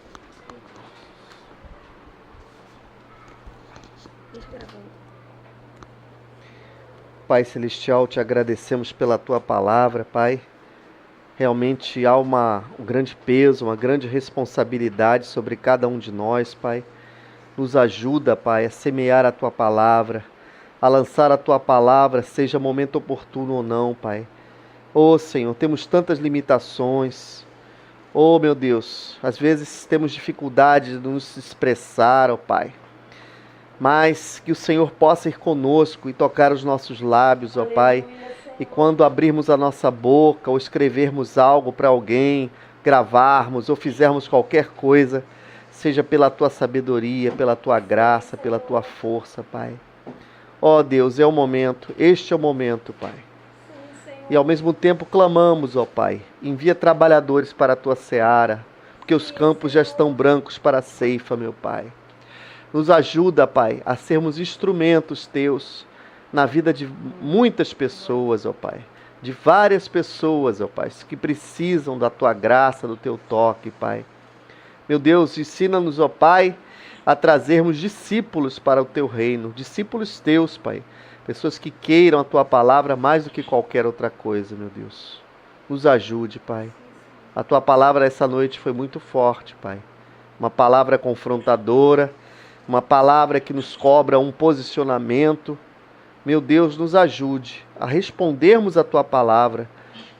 Pai Celestial, te agradecemos pela tua palavra, Pai. Realmente há um grande peso, uma grande responsabilidade sobre cada um de nós, Pai. Nos ajuda, Pai, a semear a tua palavra, a lançar a tua palavra, seja momento oportuno ou não, Pai. Oh, Senhor, temos tantas limitações. Oh, meu Deus, às vezes temos dificuldade de nos expressar, oh Pai. Mas que o Senhor possa ir conosco e tocar os nossos lábios, ó Pai. E quando abrirmos a nossa boca ou escrevermos algo para alguém, gravarmos ou fizermos qualquer coisa, seja pela tua sabedoria, pela tua graça, pela tua força, Pai. Ó Deus, é o momento, este é o momento, Pai. E ao mesmo tempo clamamos, ó Pai, envia trabalhadores para a tua seara, porque os campos já estão brancos para a ceifa, meu Pai. Nos ajuda, Pai, a sermos instrumentos teus na vida de muitas pessoas, ó Pai. de várias pessoas, ó Pai, que precisam da Tua graça, do Teu toque, Pai. Meu Deus, ensina-nos, ó Pai, a trazermos discípulos para o Teu reino, discípulos Teus, Pai. Pessoas que queiram a Tua palavra mais do que qualquer outra coisa, meu Deus. Nos ajude, Pai. A Tua palavra essa noite foi muito forte, Pai. Uma palavra confrontadora, uma palavra que nos cobra um posicionamento. Meu Deus, nos ajude a respondermos a Tua palavra.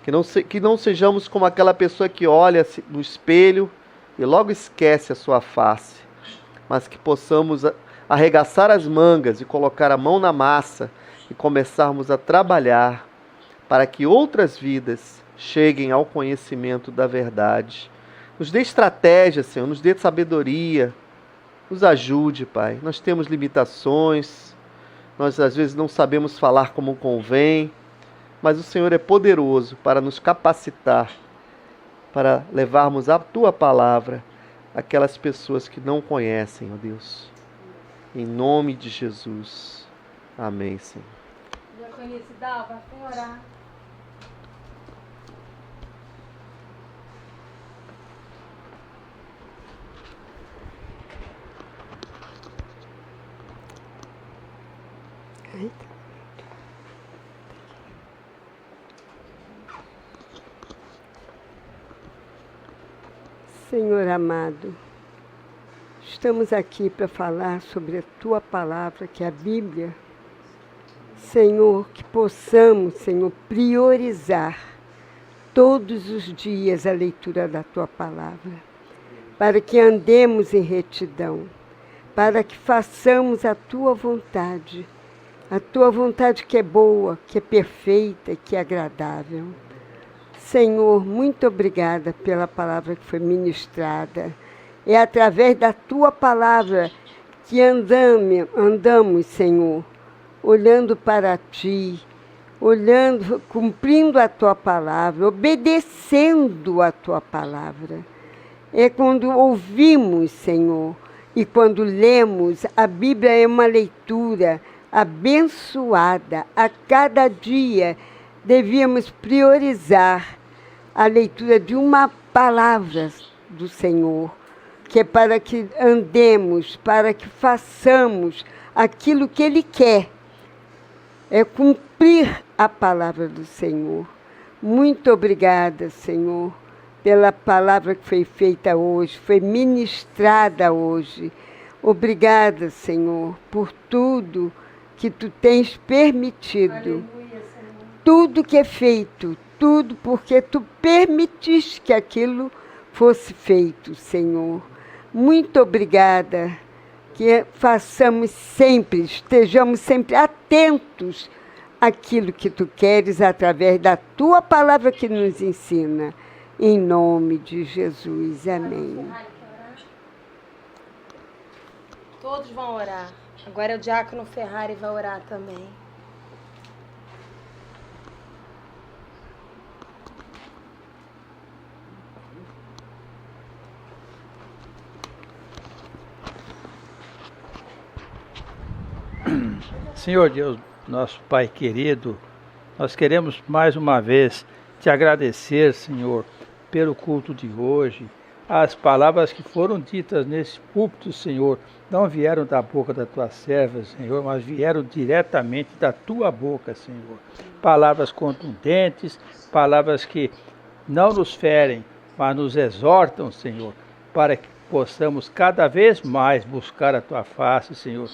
Que não sejamos como aquela pessoa que olha no espelho e logo esquece a sua face. Mas que possamos arregaçar as mangas e colocar a mão na massa e começarmos a trabalhar para que outras vidas cheguem ao conhecimento da verdade. Nos dê estratégia, Senhor, nos dê sabedoria, nos ajude, Pai. Nós temos limitações, nós às vezes não sabemos falar como convém, mas o Senhor é poderoso para nos capacitar, para levarmos a Tua palavra àquelas pessoas que não conhecem, ó Deus. Em nome de Jesus. Amém, Senhor. Já conheci, Dalva, vem orar. Senhor amado, estamos aqui para falar sobre a Tua palavra, que é a Bíblia. Senhor, que possamos, Senhor, priorizar todos os dias a leitura da Tua palavra, para que andemos em retidão, para que façamos a Tua vontade que é boa, que é perfeita, que é agradável. Senhor, muito obrigada pela palavra que foi ministrada. É através da Tua palavra que andamos, Senhor, olhando para Ti, cumprindo a Tua palavra, obedecendo a Tua palavra. É quando ouvimos, Senhor, e quando lemos, a Bíblia é uma leitura abençoada. A cada dia devíamos priorizar a leitura de uma palavra do Senhor, que é para que andemos, para que façamos aquilo que Ele quer. É cumprir a palavra do Senhor. Muito obrigada, Senhor, pela palavra que foi feita hoje, foi ministrada hoje. Obrigada, Senhor, por tudo que Tu tens permitido. Aleluia, Senhor. Tudo que é feito, tudo porque Tu permitiste que aquilo fosse feito, Senhor. Muito obrigada, que façamos sempre, estejamos sempre atentos àquilo que Tu queres através da Tua palavra que nos ensina. Em nome de Jesus, amém. Todos vão orar. Agora o diácono Ferrari vai orar também. Senhor Deus, nosso Pai querido, nós queremos mais uma vez Te agradecer, Senhor, pelo culto de hoje. As palavras que foram ditas nesse púlpito, Senhor, não vieram da boca da Tua serva, Senhor, mas vieram diretamente da Tua boca, Senhor. Palavras contundentes, palavras que não nos ferem, mas nos exortam, Senhor, para que possamos cada vez mais buscar a Tua face, Senhor,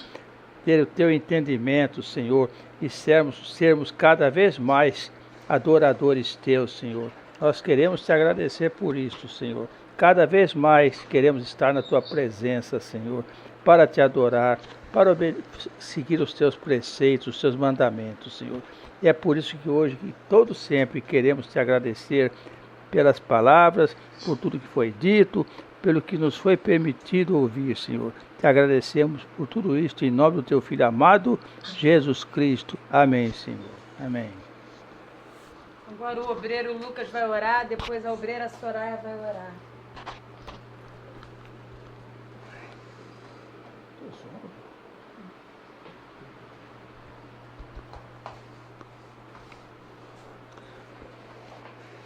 ter o Teu entendimento, Senhor, e sermos cada vez mais adoradores Teus, Senhor. Nós queremos Te agradecer por isso, Senhor. Cada vez mais queremos estar na Tua presença, Senhor, para Te adorar, para seguir os Teus preceitos, os Teus mandamentos, Senhor. E é por isso que hoje, que todos sempre, queremos Te agradecer pelas palavras, por tudo que foi dito, pelo que nos foi permitido ouvir, Senhor. Te agradecemos por tudo isto, em nome do Teu Filho amado, Jesus Cristo. Amém, Senhor. Amém. Agora o obreiro Lucas vai orar, depois a obreira Soraya vai orar.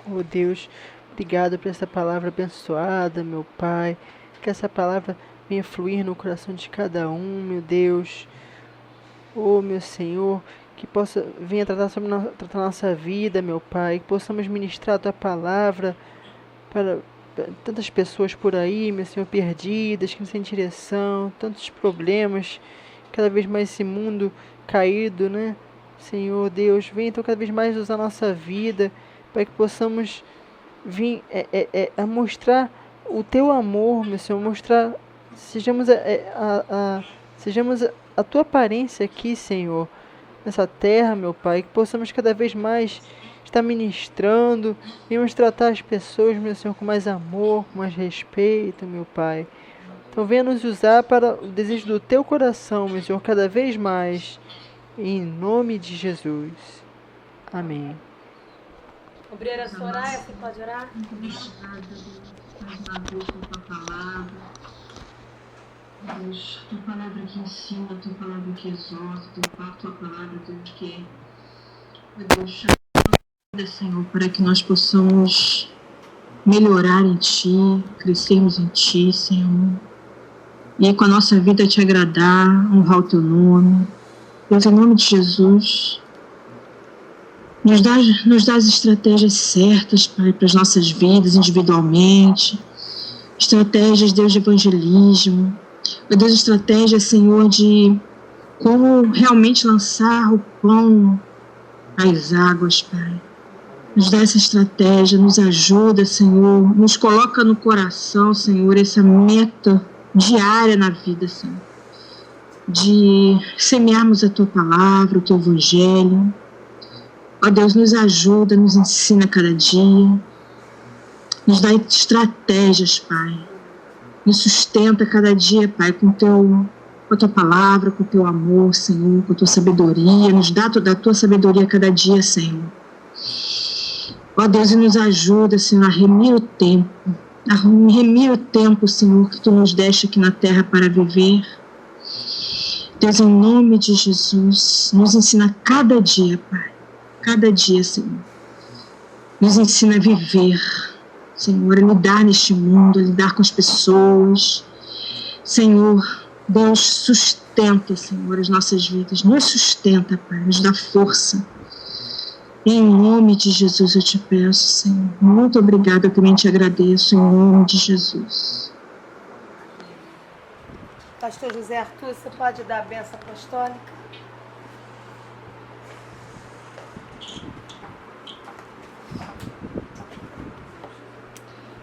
Oh Deus, obrigado por essa palavra abençoada, meu Pai. Que essa palavra venha fluir no coração de cada um, meu Deus. Oh, meu Senhor, que possa venha tratar nossa vida, meu Pai. Que possamos ministrar a Tua palavra para tantas pessoas por aí, meu Senhor, perdidas, que não têm direção, tantos problemas. Cada vez mais esse mundo caído, né? Senhor Deus, venha então cada vez mais usar a nossa vida para que possamos vir a mostrar o Teu amor, meu Senhor, mostrar, sejamos a Tua aparência aqui, Senhor, nessa terra, meu Pai, que possamos cada vez mais estar ministrando, venhamos tratar as pessoas, meu Senhor, com mais amor, com mais respeito, meu Pai. Então venha nos usar para o desejo do Teu coração, meu Senhor, cada vez mais, em nome de Jesus. Amém. Obreira Soraya, você pode orar? Muito obrigada, mais uma vez por tua palavra. Deus, tua palavra que ensina, tua palavra que exorta, tua palavra, Deus, que Deus, chama, Senhor, para que nós possamos melhorar em Ti, crescermos em Ti, Senhor. E com a nossa vida Te agradar, honrar o Teu nome. Deus, em nome de Jesus, nos dá as estratégias certas, Pai, para as nossas vidas individualmente. Estratégias, Deus, de evangelismo. Meu Deus, estratégia, Senhor, de como realmente lançar o pão às águas, Pai. Nos dá essa estratégia, nos ajuda, Senhor. Nos coloca no coração, Senhor, essa meta diária na vida, Senhor. De semearmos a Tua palavra, o Teu evangelho. Ó Deus, nos ajuda, nos ensina cada dia. Nos dá estratégias, Pai. Nos sustenta cada dia, Pai, com a Tua palavra, com o Teu amor, Senhor, com a Tua sabedoria. Nos dá toda a Tua sabedoria cada dia, Senhor. Ó Deus, e nos ajuda, Senhor, a remir o tempo. A remir o tempo, Senhor, que Tu nos deixa aqui na terra para viver. Deus, em nome de Jesus, nos ensina cada dia, Pai. Cada dia, Senhor. Nos ensina a viver, Senhor, a lidar neste mundo, a lidar com as pessoas. Senhor, Deus, sustenta, Senhor, as nossas vidas. Nos sustenta, Pai, nos dá força. Em nome de Jesus eu te peço, Senhor. Muito obrigada, eu também te agradeço, em nome de Jesus. Pastor José Arthur, você pode dar a bênção apostólica?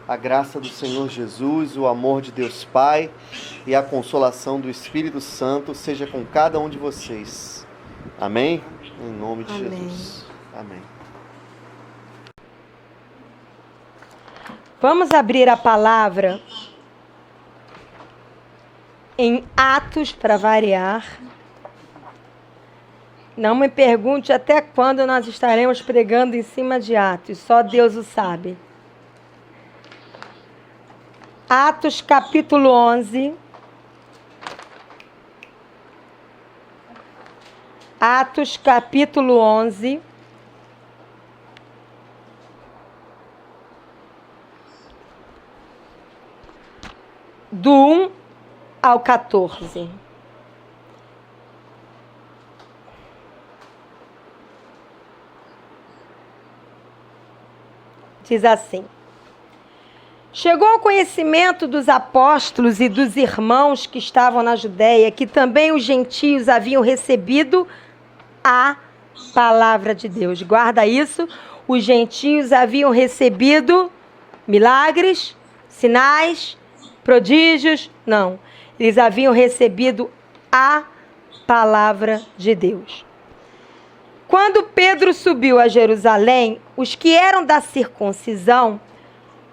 A graça do Senhor Jesus, o amor de Deus Pai e a consolação do Espírito Santo seja com cada um de vocês. Amém? Em nome de Jesus. Amém. Vamos abrir a palavra em Atos, para variar. Não me pergunte até quando nós estaremos pregando em cima de Atos, só Deus o sabe. Atos capítulo 11. Atos capítulo 11. Do 1 ao 14. Diz assim: chegou ao conhecimento dos apóstolos e dos irmãos que estavam na Judéia, que também os gentios haviam recebido a palavra de Deus. Guarda isso, os gentios haviam recebido milagres, sinais, prodígios, não. Eles haviam recebido a palavra de Deus. Quando Pedro subiu a Jerusalém, os que eram da circuncisão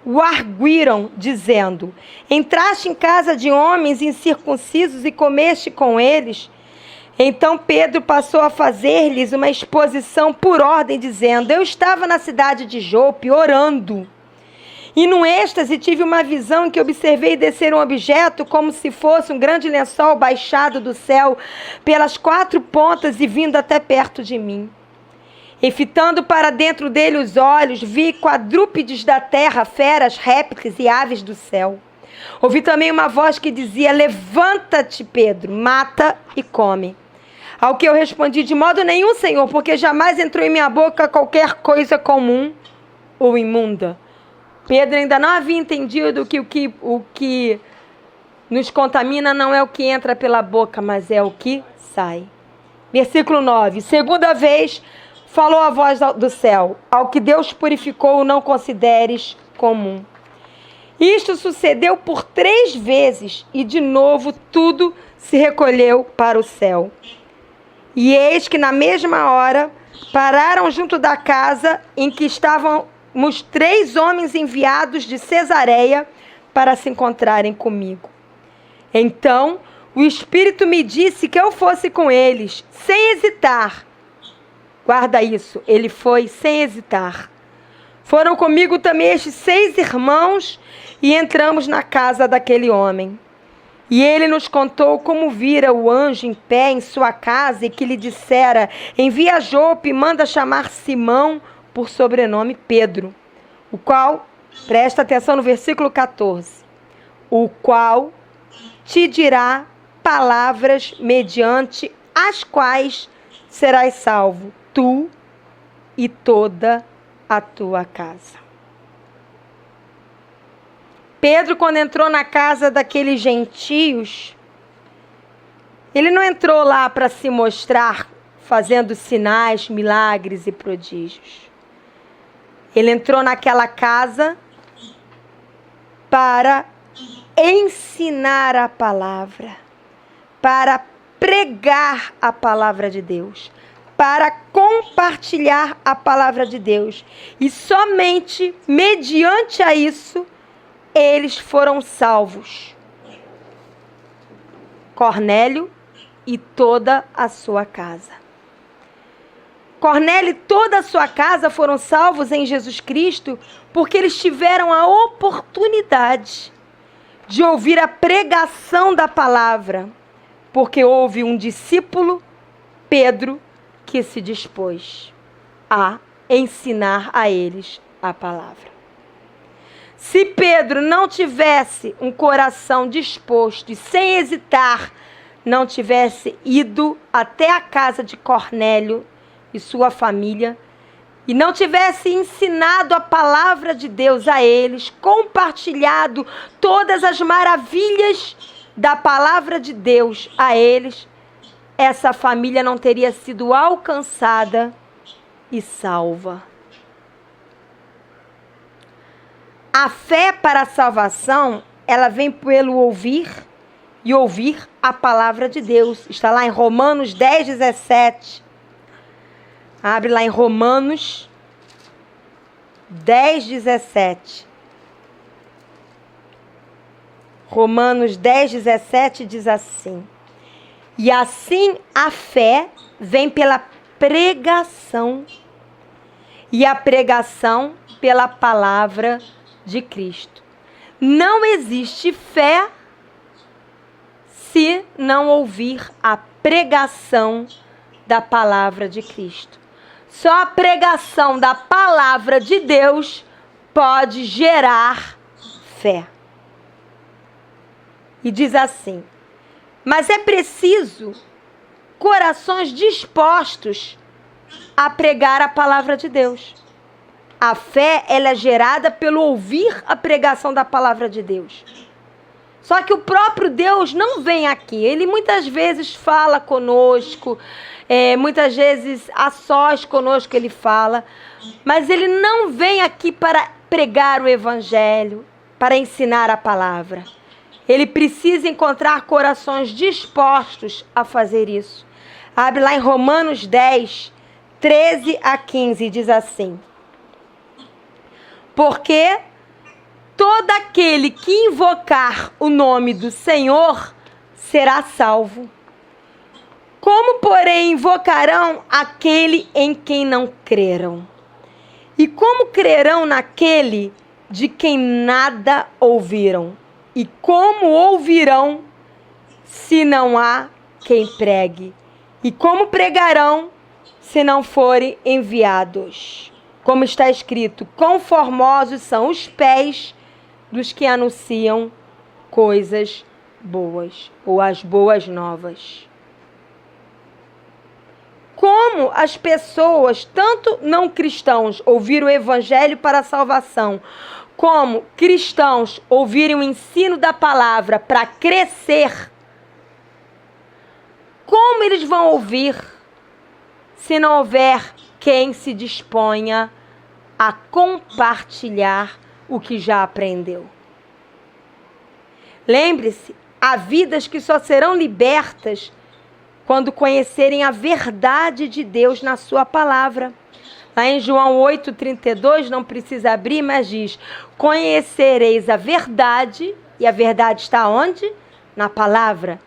o arguíram, dizendo: entraste em casa de homens incircuncisos e comeste com eles? Então Pedro passou a fazer-lhes uma exposição por ordem, dizendo: eu estava na cidade de Jope orando, e num êxtase tive uma visão em que observei descer um objeto como se fosse um grande lençol baixado do céu pelas 4 pontas e vindo até perto de mim. E fitando para dentro dele os olhos, vi quadrúpedes da terra, feras, répteis e aves do céu. Ouvi também uma voz que dizia: levanta-te, Pedro, mata e come. Ao que eu respondi: de modo nenhum, Senhor, porque jamais entrou em minha boca qualquer coisa comum ou imunda. Pedro ainda não havia entendido que o que nos contamina não é o que entra pela boca, mas é o que sai. Versículo 9. Segunda vez falou a voz do céu: ao que Deus purificou, não consideres comum. Isto sucedeu por 3 vezes, e de novo tudo se recolheu para o céu. E eis que na mesma hora pararam junto da casa em que estávamos 3 homens enviados de Cesareia para se encontrarem comigo. Então o Espírito me disse que eu fosse com eles, sem hesitar. Guarda isso, ele foi sem hesitar. Foram comigo também estes 6 irmãos e entramos na casa daquele homem. E ele nos contou como vira o anjo em pé em sua casa e que lhe dissera: envia Jope e manda chamar Simão, por sobrenome Pedro, o qual, presta atenção no versículo 14, o qual te dirá palavras mediante as quais serás salvo, tu e toda a tua casa. Pedro, quando entrou na casa daqueles gentios, ele não entrou lá para se mostrar fazendo sinais, milagres e prodígios. Ele entrou naquela casa para ensinar a palavra, para pregar a palavra de Deus, para compartilhar a palavra de Deus. E somente mediante a isso, eles foram salvos. Cornélio e toda a sua casa. Cornélio e toda a sua casa foram salvos em Jesus Cristo porque eles tiveram a oportunidade de ouvir a pregação da palavra, porque houve um discípulo, Pedro, que se dispôs a ensinar a eles a palavra. Se Pedro não tivesse um coração disposto e sem hesitar, não tivesse ido até a casa de Cornélio e sua família, e não tivesse ensinado a palavra de Deus a eles, compartilhado todas as maravilhas da palavra de Deus a eles, essa família não teria sido alcançada e salva. A fé para a salvação, ela vem pelo ouvir e ouvir a palavra de Deus. Está lá em Romanos 10, 17. Abre lá em Romanos 10, 17. Romanos 10, 17 diz assim: e assim a fé vem pela pregação, e a pregação pela palavra de Cristo. Não existe fé se não ouvir a pregação da palavra de Cristo. Só a pregação da palavra de Deus pode gerar fé. E diz assim: mas é preciso corações dispostos a pregar a palavra de Deus. A fé, ela é gerada pelo ouvir a pregação da palavra de Deus. Só que o próprio Deus não vem aqui. Ele muitas vezes fala conosco, muitas vezes a sós conosco ele fala, mas ele não vem aqui para pregar o evangelho, para ensinar a palavra. Ele precisa encontrar corações dispostos a fazer isso. Abre lá em Romanos 10, 13 a 15, diz assim: porque todo aquele que invocar o nome do Senhor será salvo. Como, porém, invocarão aquele em quem não creram? E como crerão naquele de quem nada ouviram? E como ouvirão se não há quem pregue? E como pregarão se não forem enviados. Como está escrito, conformosos são os pés dos que anunciam coisas boas, ou as boas novas. Como as pessoas, tanto não cristãos, ouviram o evangelho para a salvação, como cristãos ouvirem o ensino da palavra para crescer, como eles vão ouvir se não houver quem se disponha a compartilhar o que já aprendeu? Lembre-se, há vidas que só serão libertas quando conhecerem a verdade de Deus na sua palavra. Lá em João 8,32, não precisa abrir, mas diz: conhecereis a verdade, e a verdade está onde? Na palavra.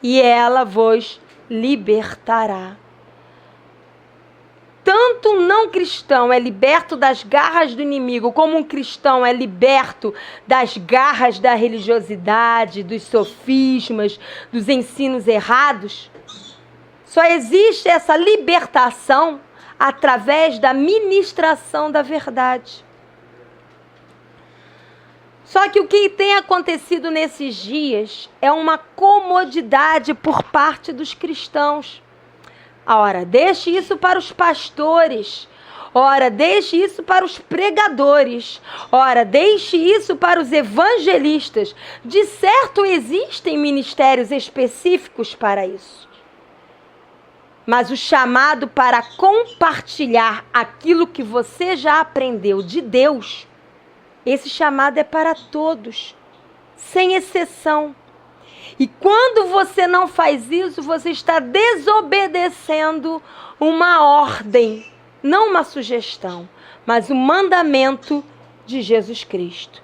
E ela vos libertará. Tanto um não cristão é liberto das garras do inimigo, como um cristão é liberto das garras da religiosidade, dos sofismas, dos ensinos errados. Só existe essa libertação através da ministração da verdade. Só que o que tem acontecido nesses dias é uma comodidade por parte dos cristãos. Ora, deixe isso para os pastores. Ora, deixe isso para os pregadores. Ora, deixe isso para os evangelistas. De certo, existem ministérios específicos para isso. Mas o chamado para compartilhar aquilo que você já aprendeu de Deus, esse chamado é para todos, sem exceção. E quando você não faz isso, você está desobedecendo uma ordem, não uma sugestão, mas um mandamento de Jesus Cristo.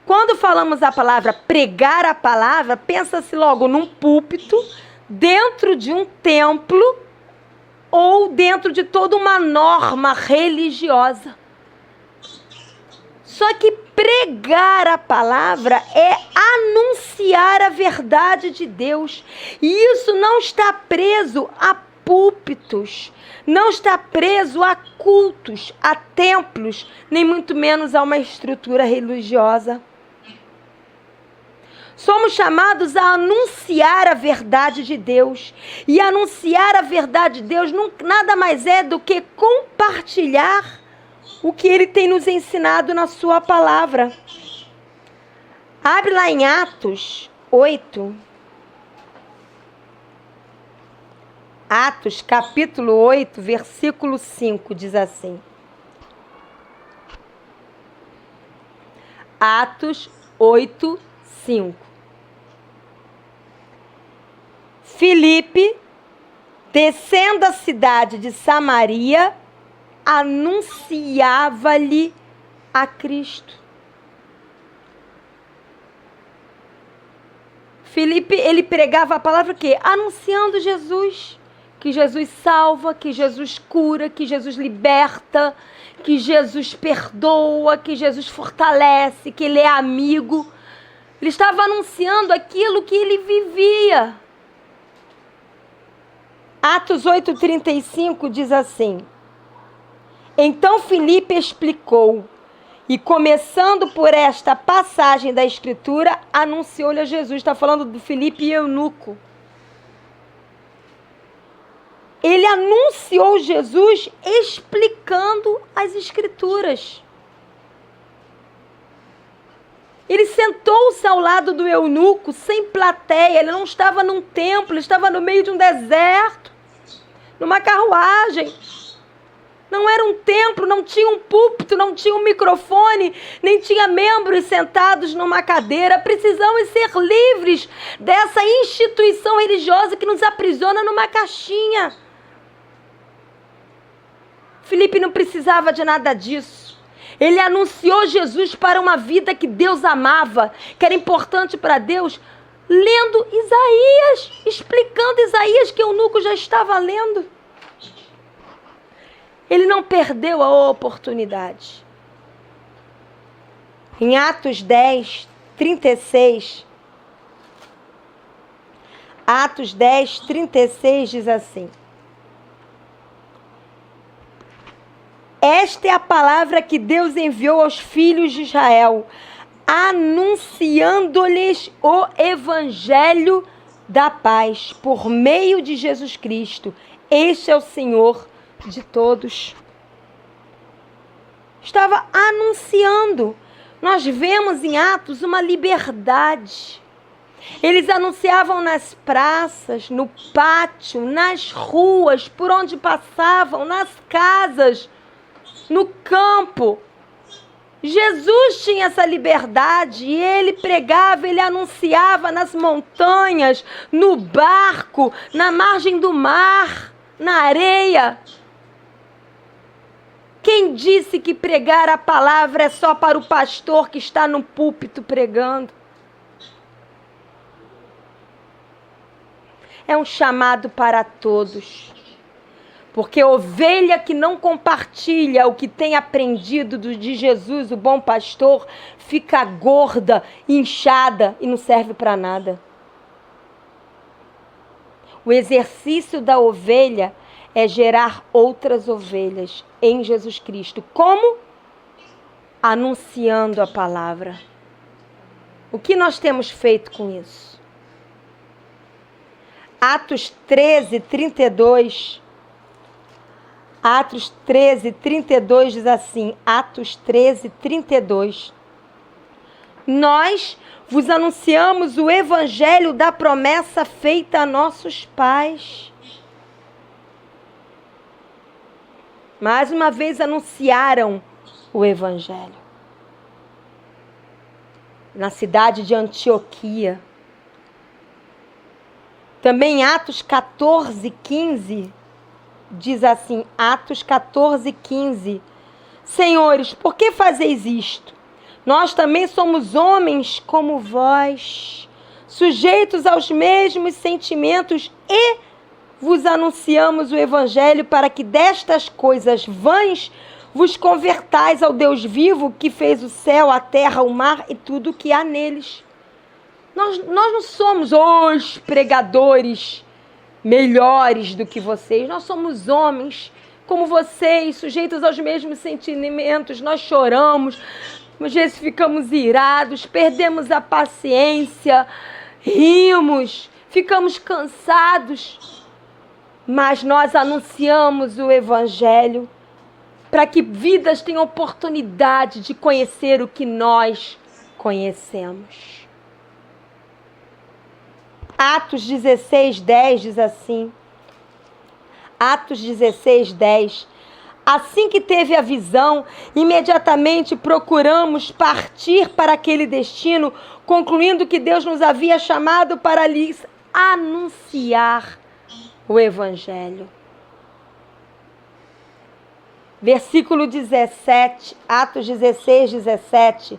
Quando falamos a palavra pregar a palavra, pensa-se logo num púlpito, dentro de um templo ou dentro de toda uma norma religiosa. Só que pregar a palavra é anunciar a verdade de Deus. E isso não está preso a púlpitos, não está preso a cultos, a templos, nem muito menos a uma estrutura religiosa. Somos chamados a anunciar a verdade de Deus. E anunciar a verdade de Deus nada mais é do que compartilhar o que Ele tem nos ensinado na sua palavra. Abre lá em Atos 8. Atos, capítulo 8, versículo 5, diz assim. Atos 8, 5. Filipe, descendo a cidade de Samaria, anunciava-lhe a Cristo. Filipe, ele pregava a palavra o quê? Anunciando Jesus. Que Jesus salva, que Jesus cura, que Jesus liberta, que Jesus perdoa, que Jesus fortalece, que Ele é amigo. Ele estava anunciando aquilo que ele vivia. Atos 8,35 diz assim: então Filipe explicou, e começando por esta passagem da Escritura, anunciou-lhe a Jesus. Está falando do Filipe e eunuco. Ele anunciou Jesus explicando as Escrituras. Ele sentou-se ao lado do eunuco, sem plateia. Ele não estava num templo, ele estava no meio de um deserto, numa carruagem. Não era um templo, não tinha um púlpito, não tinha um microfone, nem tinha membros sentados numa cadeira. Precisamos ser livres dessa instituição religiosa que nos aprisiona numa caixinha. Filipe não precisava de nada disso. Ele anunciou Jesus para uma vida que Deus amava, que era importante para Deus, lendo Isaías, explicando Isaías que o eunuco já estava lendo. Ele não perdeu a oportunidade. Em Atos 10, 36, Atos 10, 36 diz assim: esta é a palavra que Deus enviou aos filhos de Israel, anunciando-lhes o evangelho da paz por meio de Jesus Cristo. Este é o Senhor de todos. Estava anunciando. Nós vemos em Atos uma liberdade. Eles anunciavam nas praças, no pátio, nas ruas, por onde passavam, nas casas, no campo. Jesus tinha essa liberdade e ele pregava, ele anunciava nas montanhas, no barco, na margem do mar, na areia. Quem disse que pregar a palavra é só para o pastor que está no púlpito pregando? É um chamado para todos. Porque ovelha que não compartilha o que tem aprendido de Jesus, o bom pastor, fica gorda, inchada e não serve para nada. O exercício da ovelha é gerar outras ovelhas em Jesus Cristo. Como? Anunciando a palavra. O que nós temos feito com isso? Atos 13, 32. Atos 13, 32 diz assim, Atos 13, 32. Nós vos anunciamos o evangelho da promessa feita a nossos pais. Mais uma vez anunciaram o evangelho. Na cidade de Antioquia. Também Atos 14, 15. Diz assim, Atos 14, 15. Senhores, por que fazeis isto? Nós também somos homens como vós, sujeitos aos mesmos sentimentos e vos anunciamos o evangelho para que destas coisas vãs vos convertais ao Deus vivo que fez o céu, a terra, o mar e tudo o que há neles. Nós não somos os pregadores melhores do que vocês. Nós somos homens como vocês, sujeitos aos mesmos sentimentos. Nós choramos, às vezes ficamos irados, perdemos a paciência, rimos, ficamos cansados. Mas nós anunciamos o evangelho para que vidas tenham oportunidade de conhecer o que nós conhecemos. Atos 16, 10 diz assim. Atos 16, 10. Assim que teve a visão, imediatamente procuramos partir para aquele destino, concluindo que Deus nos havia chamado para lhes anunciar o evangelho. Versículo 17, Atos 16, 17.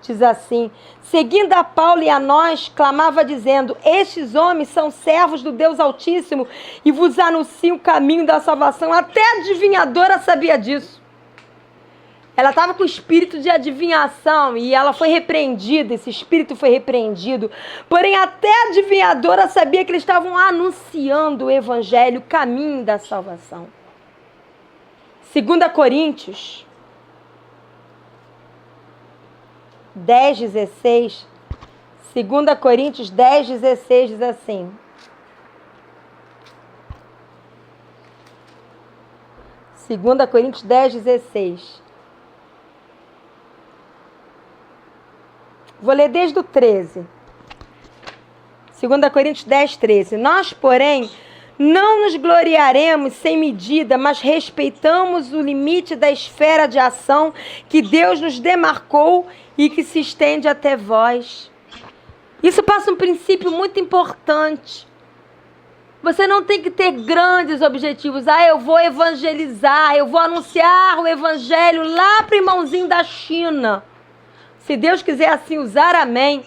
Diz assim, seguindo a Paulo e a nós, clamava dizendo, estes homens são servos do Deus Altíssimo e vos anunciam o caminho da salvação. Até a adivinhadora sabia disso. Ela estava com o espírito de adivinhação e ela foi repreendida, esse espírito foi repreendido. Porém, até a adivinhadora sabia que eles estavam anunciando o evangelho, o caminho da salvação. 2 Coríntios 10, 16. 2 Coríntios 10, 16 diz assim. Segunda Coríntios 10, 16. Vou ler desde o 13. 2 Coríntios 10, 13. Nós, porém, não nos gloriaremos sem medida, mas respeitamos o limite da esfera de ação que Deus nos demarcou e que se estende até vós. Isso passa um princípio muito importante. Você não tem que ter grandes objetivos. Eu vou evangelizar, eu vou anunciar o evangelho lá para o irmãozinho da China. Se Deus quiser assim usar, amém.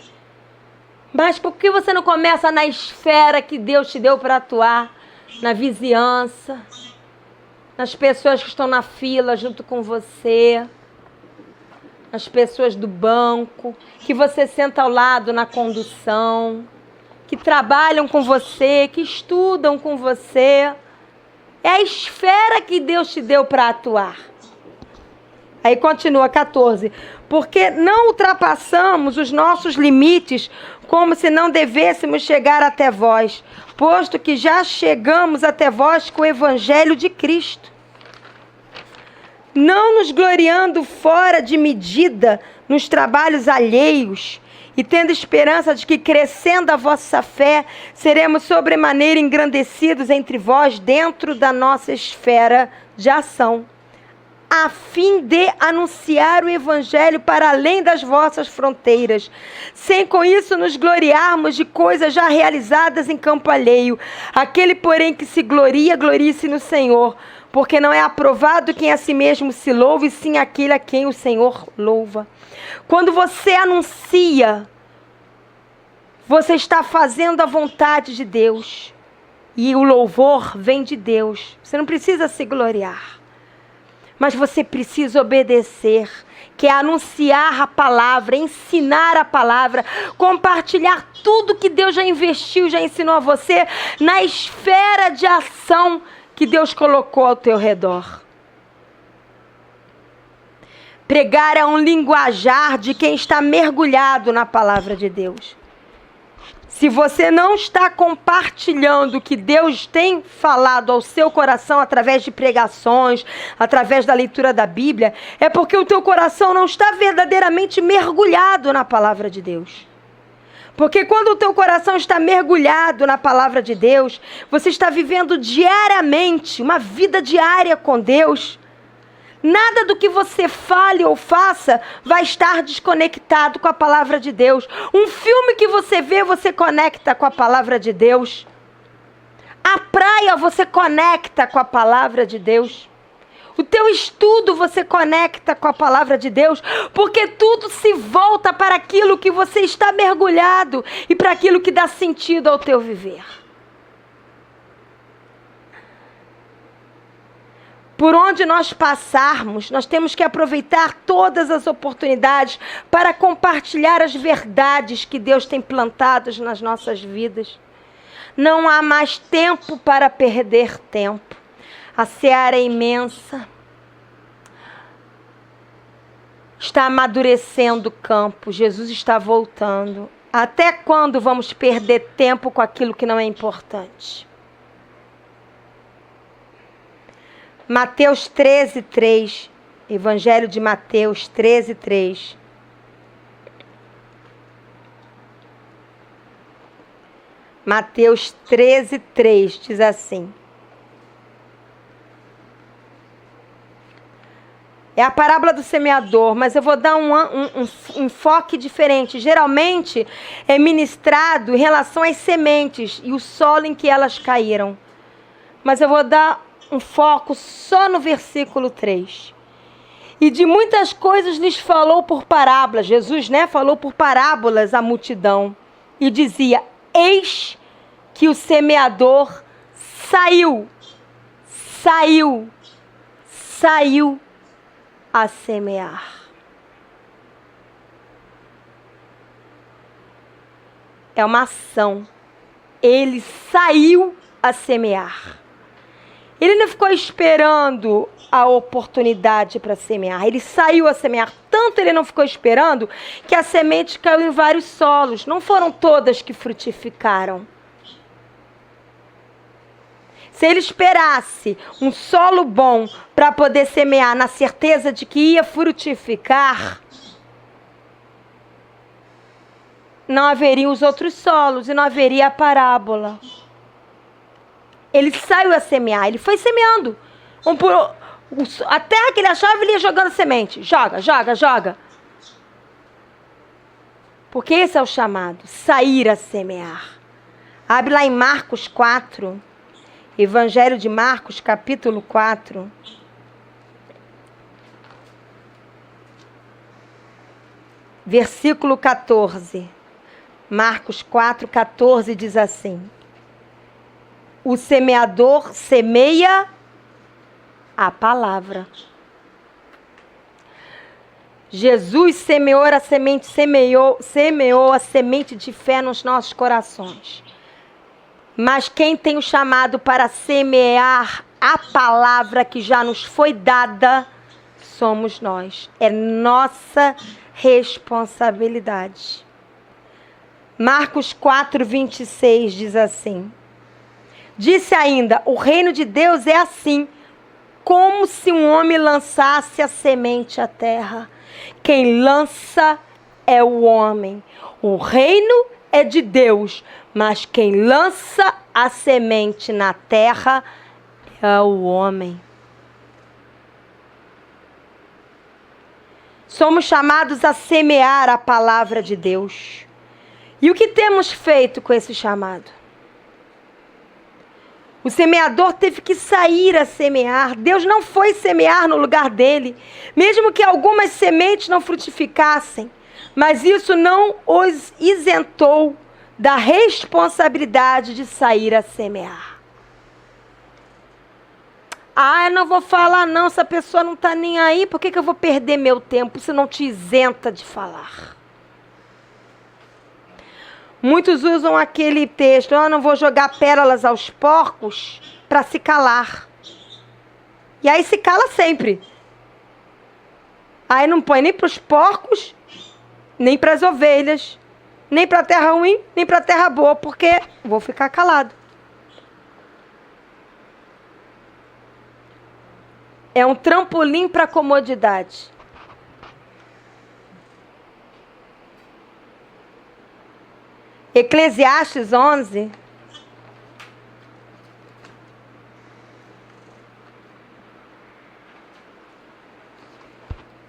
Mas por que você não começa na esfera que Deus te deu para atuar? Na vizinhança, nas pessoas que estão na fila junto com você, nas pessoas do banco, que você senta ao lado na condução, que trabalham com você, que estudam com você. É a esfera que Deus te deu para atuar. Aí continua 14. Porque não ultrapassamos os nossos limites como se não devêssemos chegar até vós, posto que já chegamos até vós com o evangelho de Cristo. Não nos gloriando fora de medida nos trabalhos alheios, e tendo esperança de que, crescendo a vossa fé, seremos sobremaneira engrandecidos entre vós dentro da nossa esfera de ação, a fim de anunciar o evangelho para além das vossas fronteiras, sem com isso nos gloriarmos de coisas já realizadas em campo alheio. Aquele, porém, que se gloria, glorie-se no Senhor, porque não é aprovado quem a si mesmo se louve, sim aquele a quem o Senhor louva. Quando você anuncia, você está fazendo a vontade de Deus. E o louvor vem de Deus. Você não precisa se gloriar. Mas você precisa obedecer, que é anunciar a palavra, ensinar a palavra, compartilhar tudo que Deus já investiu, já ensinou a você na esfera de ação que Deus colocou ao teu redor. Pregar é um linguajar de quem está mergulhado na palavra de Deus. Se você não está compartilhando o que Deus tem falado ao seu coração através de pregações, através da leitura da Bíblia, é porque o teu coração não está verdadeiramente mergulhado na palavra de Deus. Porque quando o teu coração está mergulhado na palavra de Deus, você está vivendo diariamente, uma vida diária com Deus. Nada do que você fale ou faça vai estar desconectado com a palavra de Deus. Um filme que você vê, você conecta com a palavra de Deus. A praia você conecta com a palavra de Deus. O teu estudo você conecta com a palavra de Deus, porque tudo se volta para aquilo que você está mergulhado e para aquilo que dá sentido ao teu viver. Por onde nós passarmos, nós temos que aproveitar todas as oportunidades para compartilhar as verdades que Deus tem plantadas nas nossas vidas. Não há mais tempo para perder tempo. A seara é imensa. Está amadurecendo o campo. Jesus está voltando. Até quando vamos perder tempo com aquilo que não é importante? Mateus 13:3, Evangelho de Mateus 13:3. Mateus 13:3 diz assim. É a parábola do semeador, mas eu vou dar um enfoque diferente. Geralmente é ministrado em relação às sementes e o solo em que elas caíram. Mas eu vou dar um foco só no versículo 3. E de muitas coisas lhes falou por parábolas. Jesus, falou por parábolas à multidão. E dizia, eis que o semeador saiu a semear. É uma ação. Ele saiu a semear. Ele não ficou esperando a oportunidade para semear. Ele saiu a semear. Tanto ele não ficou esperando que a semente caiu em vários solos. Não foram todas que frutificaram. Se ele esperasse um solo bom para poder semear na certeza de que ia frutificar, não haveriam os outros solos e não haveria a parábola. Ele saiu a semear, ele foi semeando. A terra que ele achava, ele ia jogando semente. Joga. Porque esse é o chamado, sair a semear. Abre lá em Marcos 4, Evangelho de Marcos, capítulo 4. Versículo 14. Marcos 4, 14 diz assim. O semeador semeia a palavra. Jesus semeou a semente de fé nos nossos corações. Mas quem tem o chamado para semear a palavra que já nos foi dada, somos nós. É nossa responsabilidade. Marcos 4:26 diz assim: disse ainda, o reino de Deus é assim, como se um homem lançasse a semente à terra. Quem lança é o homem. O reino é de Deus, mas quem lança a semente na terra é o homem. Somos chamados a semear a palavra de Deus. E o que temos feito com esse chamado? O semeador teve que sair a semear. Deus não foi semear no lugar dele, mesmo que algumas sementes não frutificassem. Mas isso não os isentou da responsabilidade de sair a semear. Ah, eu não vou falar não, essa pessoa não está nem aí, por que eu vou perder meu tempo? Isso não te isenta de falar. Muitos usam aquele texto, eu não vou jogar pérolas aos porcos, para se calar. E aí se cala sempre. Aí não põe nem para os porcos, nem para as ovelhas, nem para a terra ruim, nem para a terra boa, porque vou ficar calado. É um trampolim para a comodidade. Eclesiastes 11.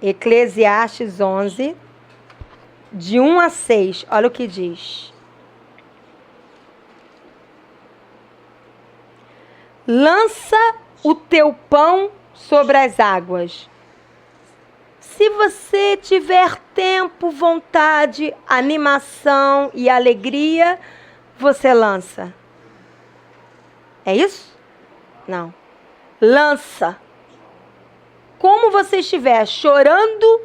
Eclesiastes 11, de 1 a 6. Olha o que diz. Lança o teu pão sobre as águas. Se você tiver tempo, vontade, animação e alegria, você lança. É isso? Não. Lança. Como você estiver, chorando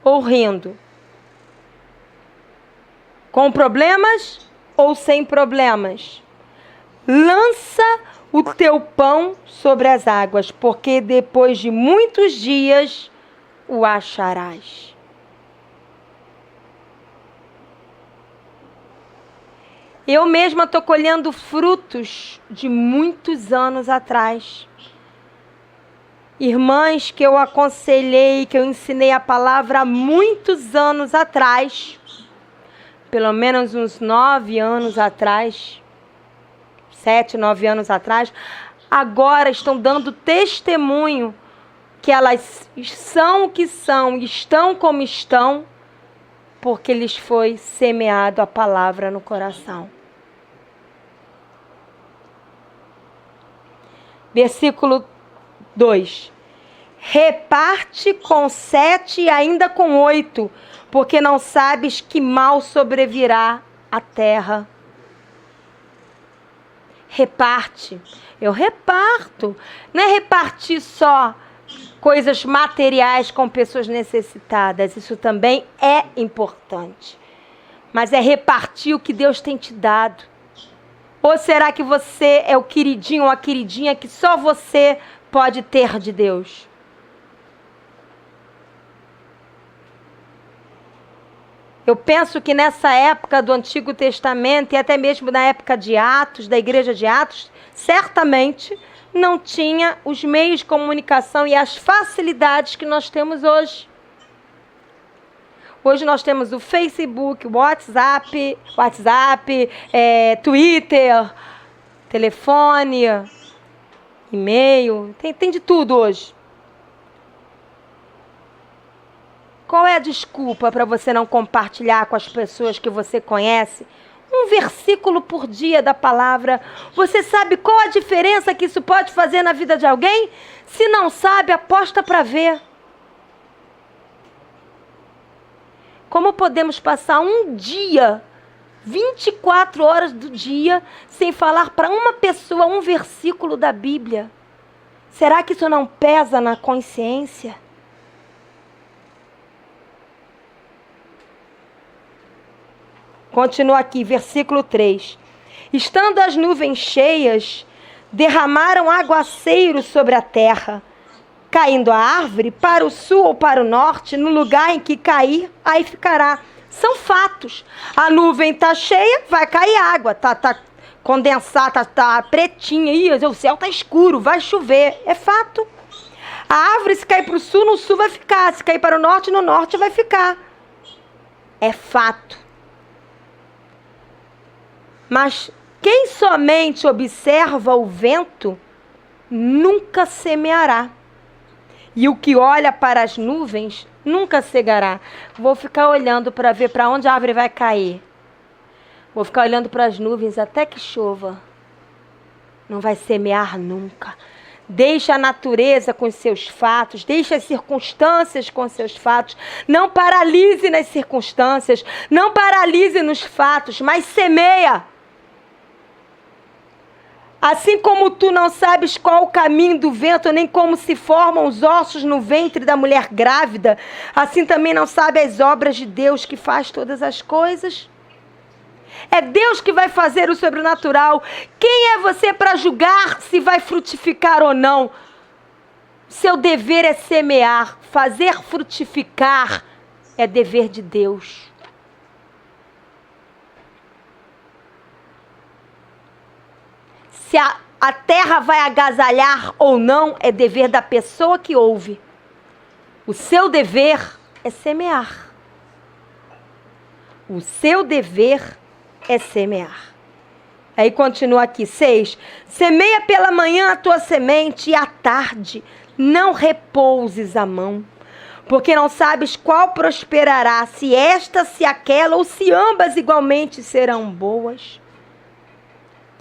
ou rindo. Com problemas ou sem problemas. Lança o teu pão sobre as águas, porque depois de muitos dias o acharás. Eu mesma estou colhendo frutos de muitos anos atrás. Irmãs que eu aconselhei, que eu ensinei a palavra há muitos anos atrás, pelo menos uns 9 anos atrás, 7, 9 anos atrás, agora estão dando testemunho que elas são o que são, estão como estão, porque lhes foi semeado a palavra no coração. Versículo 2. Reparte com 7 e ainda com 8, porque não sabes que mal sobrevirá à terra. Reparte. Eu reparto. Não é repartir só coisas materiais com pessoas necessitadas. Isso também é importante. Mas é repartir o que Deus tem te dado. Ou será que você é o queridinho ou a queridinha que só você pode ter de Deus? Eu penso que nessa época do Antigo Testamento e até mesmo na época de Atos, da igreja de Atos, certamente não tinha os meios de comunicação e as facilidades que nós temos hoje. Hoje nós temos o Facebook, o WhatsApp, Twitter, telefone, e-mail, tem de tudo hoje. Qual é a desculpa para você não compartilhar com as pessoas que você conhece um versículo por dia da palavra? Você sabe qual a diferença que isso pode fazer na vida de alguém? Se não sabe, aposta para ver. Como podemos passar um dia, 24 horas do dia, sem falar para uma pessoa um versículo da Bíblia? Será que isso não pesa na consciência? Continua aqui, versículo 3. Estando as nuvens cheias, derramaram aguaceiro sobre a terra, caindo a árvore para o sul ou para o norte, no lugar em que cair, aí ficará. São fatos. A nuvem está cheia, vai cair água. Tá condensada, tá pretinha. Ih, o céu tá escuro, vai chover. É fato. A árvore, se cair para o sul, no sul vai ficar. Se cair para o norte, no norte vai ficar. É fato. Mas quem somente observa o vento, nunca semeará. E o que olha para as nuvens, nunca cegará. Vou ficar olhando para ver para onde a árvore vai cair. Vou ficar olhando para as nuvens até que chova. Não vai semear nunca. Deixa a natureza com os seus fatos, deixa as circunstâncias com os seus fatos. Não paralise nas circunstâncias, não paralise nos fatos, mas semeia. Assim como tu não sabes qual o caminho do vento, nem como se formam os ossos no ventre da mulher grávida, assim também não sabe as obras de Deus que faz todas as coisas. É Deus que vai fazer o sobrenatural. Quem é você para julgar se vai frutificar ou não? Seu dever é semear, fazer frutificar é dever de Deus. Se a terra vai agasalhar ou não, é dever da pessoa que ouve. O seu dever é semear. O seu dever é semear. Aí continua aqui, 6. Semeia pela manhã a tua semente e à tarde não repouses a mão, porque não sabes qual prosperará, se esta, se aquela, ou se ambas igualmente serão boas.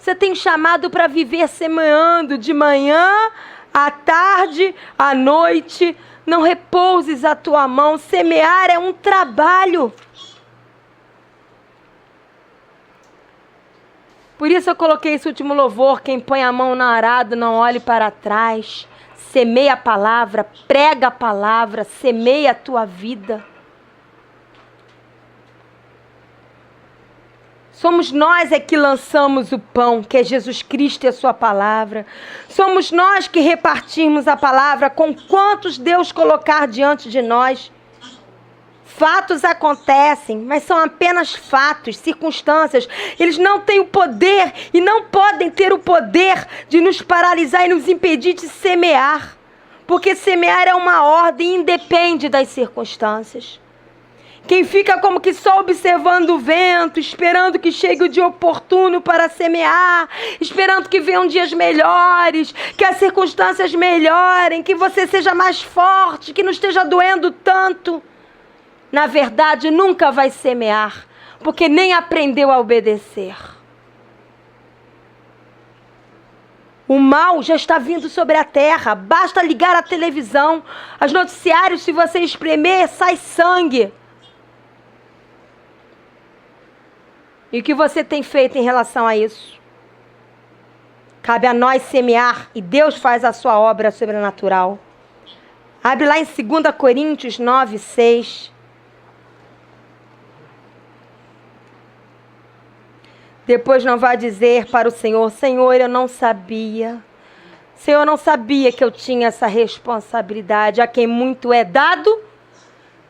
Você tem chamado para viver semeando de manhã, à tarde, à noite. Não repouses a tua mão. Semear é um trabalho. Por isso eu coloquei esse último louvor. Quem põe a mão no arado não olhe para trás. Semeia a palavra, prega a palavra, semeia a tua vida. Somos nós que lançamos o pão, que é Jesus Cristo e a sua palavra. Somos nós que repartimos a palavra com quantos Deus colocar diante de nós. Fatos acontecem, mas são apenas fatos, circunstâncias. Eles não têm o poder e não podem ter o poder de nos paralisar e nos impedir de semear. Porque semear é uma ordem, independe das circunstâncias. Quem fica como que só observando o vento, esperando que chegue o dia oportuno para semear, esperando que venham dias melhores, que as circunstâncias melhorem, que você seja mais forte, que não esteja doendo tanto. Na verdade, nunca vai semear, porque nem aprendeu a obedecer. O mal já está vindo sobre a terra, basta ligar a televisão, os noticiários, se você espremer, sai sangue. E o que você tem feito em relação a isso? Cabe a nós semear e Deus faz a sua obra sobrenatural. Abre lá em 2 Coríntios 9, 6. Depois não vai dizer para o Senhor, Senhor, eu não sabia. Senhor, eu não sabia que eu tinha essa responsabilidade. A quem muito é dado,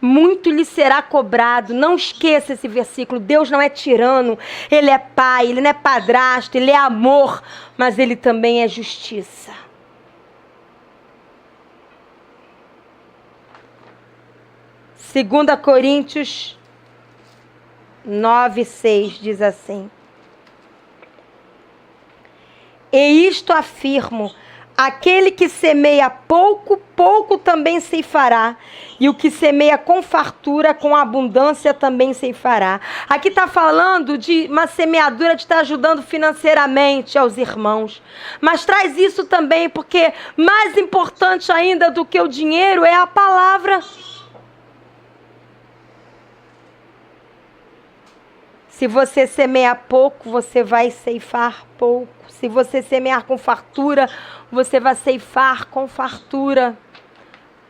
muito lhe será cobrado. Não esqueça esse versículo. Deus não é tirano, Ele é pai, Ele não é padrasto, Ele é amor, mas Ele também é justiça. Segunda Coríntios 9, 6 diz assim: E isto afirmo, aquele que semeia pouco, pouco também ceifará. E o que semeia com fartura, com abundância também ceifará. Aqui está falando de uma semeadura de estar ajudando financeiramente aos irmãos. Mas traz isso também, porque mais importante ainda do que o dinheiro é a palavra. Se você semear pouco, você vai ceifar pouco. Se você semear com fartura, você vai ceifar com fartura.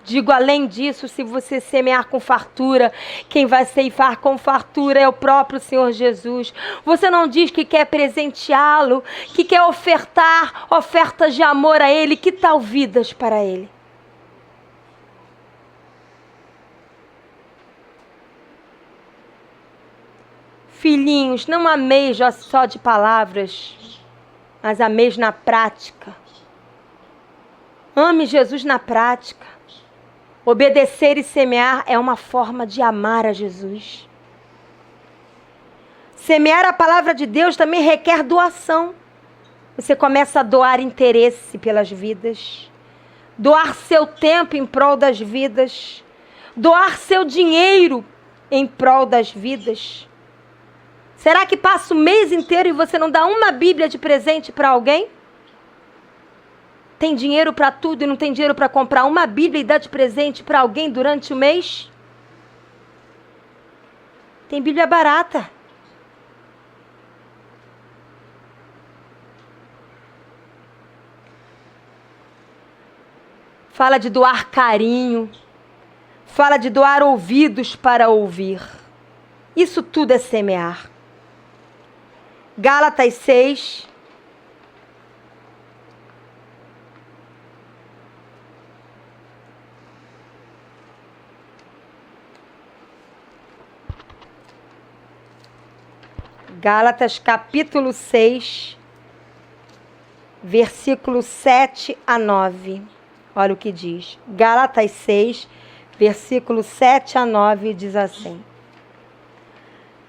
Digo, além disso, se você semear com fartura, quem vai ceifar com fartura é o próprio Senhor Jesus. Você não diz que quer presenteá-lo, que quer ofertar ofertas de amor a Ele. Que tal vidas para Ele? Filhinhos, não ameis só de palavras, mas ameis na prática. Ame Jesus na prática. Obedecer e semear é uma forma de amar a Jesus. Semear a palavra de Deus também requer doação. Você começa a doar interesse pelas vidas, doar seu tempo em prol das vidas, doar seu dinheiro em prol das vidas. Será que passa o mês inteiro e você não dá uma Bíblia de presente para alguém? Tem dinheiro para tudo e não tem dinheiro para comprar uma Bíblia e dar de presente para alguém durante o mês? Tem Bíblia barata. Fala de doar carinho. Fala de doar ouvidos para ouvir. Isso tudo é semear. Gálatas 6. Gálatas capítulo 6, versículo 7 a 9. Olha o que diz. Gálatas 6, versículo 7 a 9 diz assim: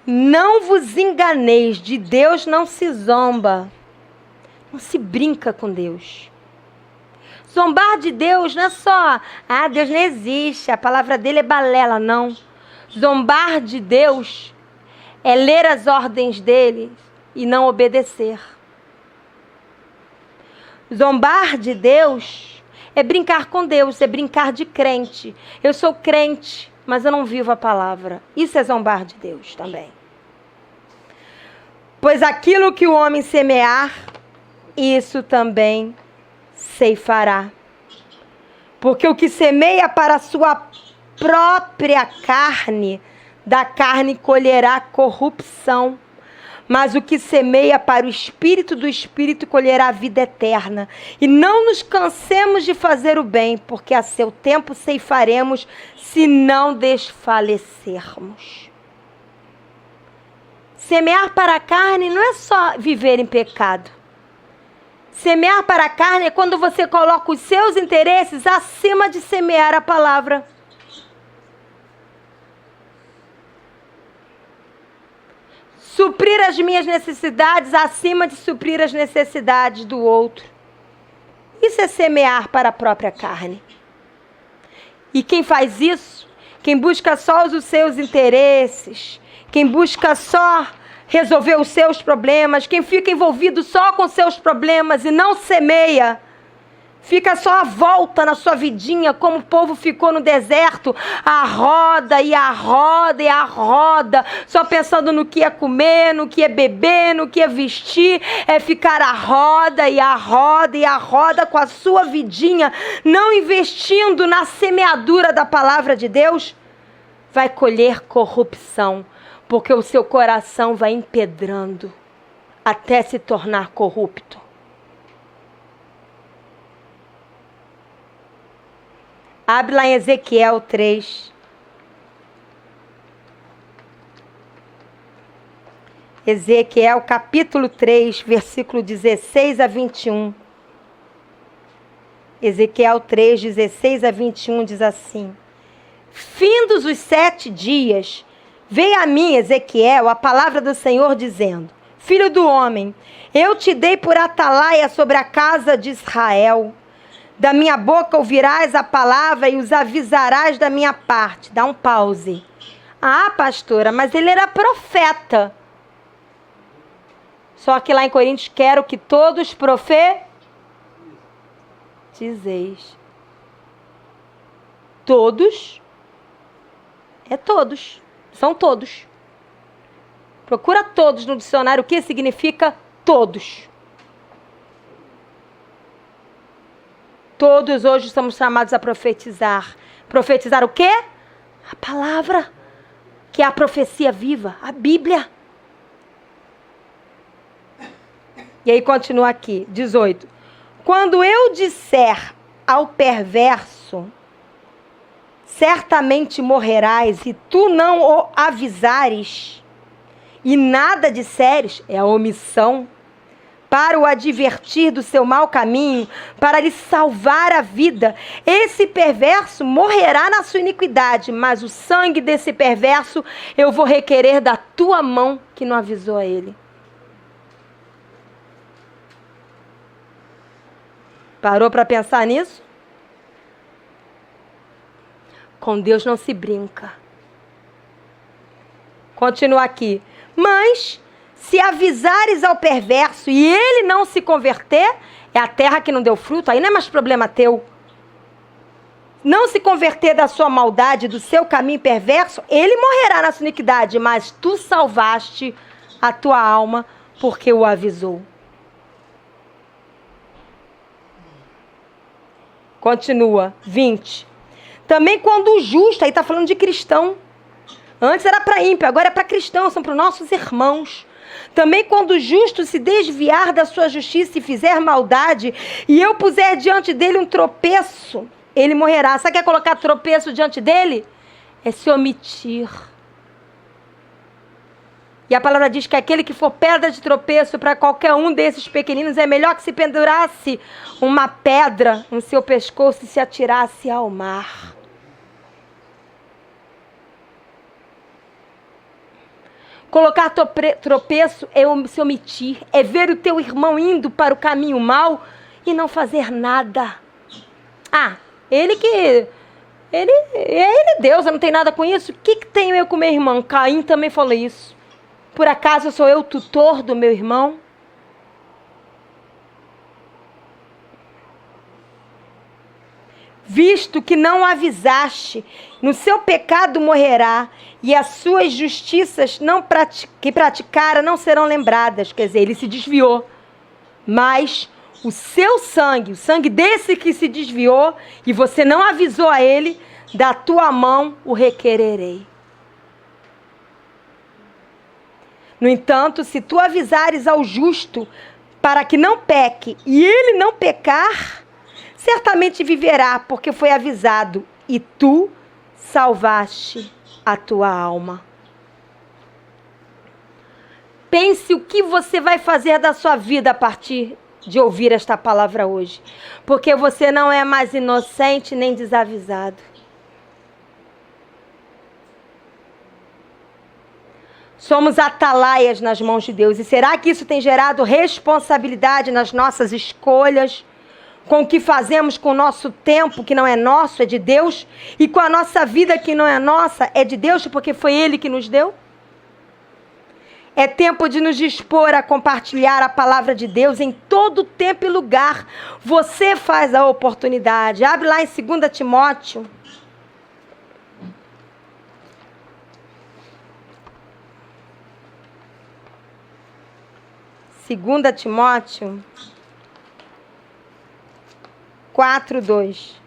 Não vos enganeis, de Deus não se zomba. Não se brinca com Deus. Zombar de Deus não é só, Deus não existe, a palavra dele é balela, não. Zombar de Deus é ler as ordens dele e não obedecer. Zombar de Deus é brincar com Deus, é brincar de crente. Eu sou crente, mas eu não vivo a palavra. Isso é zombar de Deus também. Pois aquilo que o homem semear, isso também ceifará. Porque o que semeia para a sua própria carne, da carne colherá corrupção. Mas o que semeia para o Espírito, do Espírito colherá a vida eterna. E não nos cansemos de fazer o bem, porque a seu tempo ceifaremos, se não desfalecermos. Semear para a carne não é só viver em pecado. Semear para a carne é quando você coloca os seus interesses acima de semear a palavra. Suprir as minhas necessidades acima de suprir as necessidades do outro. Isso é semear para a própria carne. E quem faz isso, quem busca só os seus interesses, quem busca só resolver os seus problemas, quem fica envolvido só com seus problemas e não semeia, fica só à volta na sua vidinha, como o povo ficou no deserto, a roda e a roda e a roda, só pensando no que ia comer, no que ia beber, no que ia vestir, é ficar a roda e a roda e a roda com a sua vidinha, não investindo na semeadura da palavra de Deus, vai colher corrupção, porque o seu coração vai empedrando até se tornar corrupto. Abre lá em Ezequiel 3. Ezequiel capítulo 3, versículo 16 a 21. Ezequiel 3, 16 a 21 diz assim: Findos os 7 dias, veio a mim, Ezequiel, a palavra do Senhor dizendo: Filho do homem, eu te dei por atalaia sobre a casa de Israel. Da minha boca ouvirás a palavra e os avisarás da minha parte. Dá um pause. Pastora, mas ele era profeta. Só que lá em Coríntios, quero que todos profetizeis. Todos é todos. São todos. Procura todos no dicionário. O que significa todos? Todos hoje estamos chamados a profetizar. Profetizar o quê? A palavra, que é a profecia viva, a Bíblia. E aí continua aqui, 18. Quando eu disser ao perverso, certamente morrerás, e tu não o avisares, e nada disseres, é a omissão, para o advertir do seu mau caminho, para lhe salvar a vida, esse perverso morrerá na sua iniquidade, mas o sangue desse perverso eu vou requerer da tua mão, que não avisou a ele. Parou para pensar nisso? Com Deus não se brinca. Continua aqui. Mas, se avisares ao perverso e ele não se converter, é a terra que não deu fruto, aí não é mais problema teu. Não se converter da sua maldade, do seu caminho perverso, ele morrerá na sua iniquidade, mas tu salvaste a tua alma porque o avisou. Continua, 20. Também quando o justo, aí está falando de cristão. Antes era para ímpio, agora é para cristão, são para os nossos irmãos. Também quando o justo se desviar da sua justiça e fizer maldade, e eu puser diante dele um tropeço, ele morrerá. Sabe o que é colocar tropeço diante dele? É se omitir. E a palavra diz que aquele que for pedra de tropeço para qualquer um desses pequeninos, é melhor que se pendurasse uma pedra no seu pescoço e se atirasse ao mar. Colocar tropeço é se omitir, é ver o teu irmão indo para o caminho mau e não fazer nada. Ah, ele é Deus, eu não tenho nada com isso. O que tenho eu com meu irmão? Caim também falou isso. Por acaso sou eu o tutor do meu irmão? Visto que não avisaste, no seu pecado morrerá, e as suas justiças que praticara não serão lembradas. Quer dizer, ele se desviou. Mas o seu sangue, o sangue desse que se desviou, e você não avisou a ele, da tua mão o requererei. No entanto, se tu avisares ao justo para que não peque, e ele não pecar, certamente viverá, porque foi avisado, e tu salvaste a tua alma. Pense o que você vai fazer da sua vida a partir de ouvir esta palavra hoje, porque você não é mais inocente nem desavisado. Somos atalaias nas mãos de Deus. E será que isso tem gerado responsabilidade nas nossas escolhas? Com o que fazemos com o nosso tempo, que não é nosso, é de Deus? E com a nossa vida, que não é nossa, é de Deus, porque foi Ele que nos deu? É tempo de nos dispor a compartilhar a palavra de Deus em todo tempo e lugar. Você faz a oportunidade. Abre lá em 2 Timóteo. 2 Timóteo 4:2.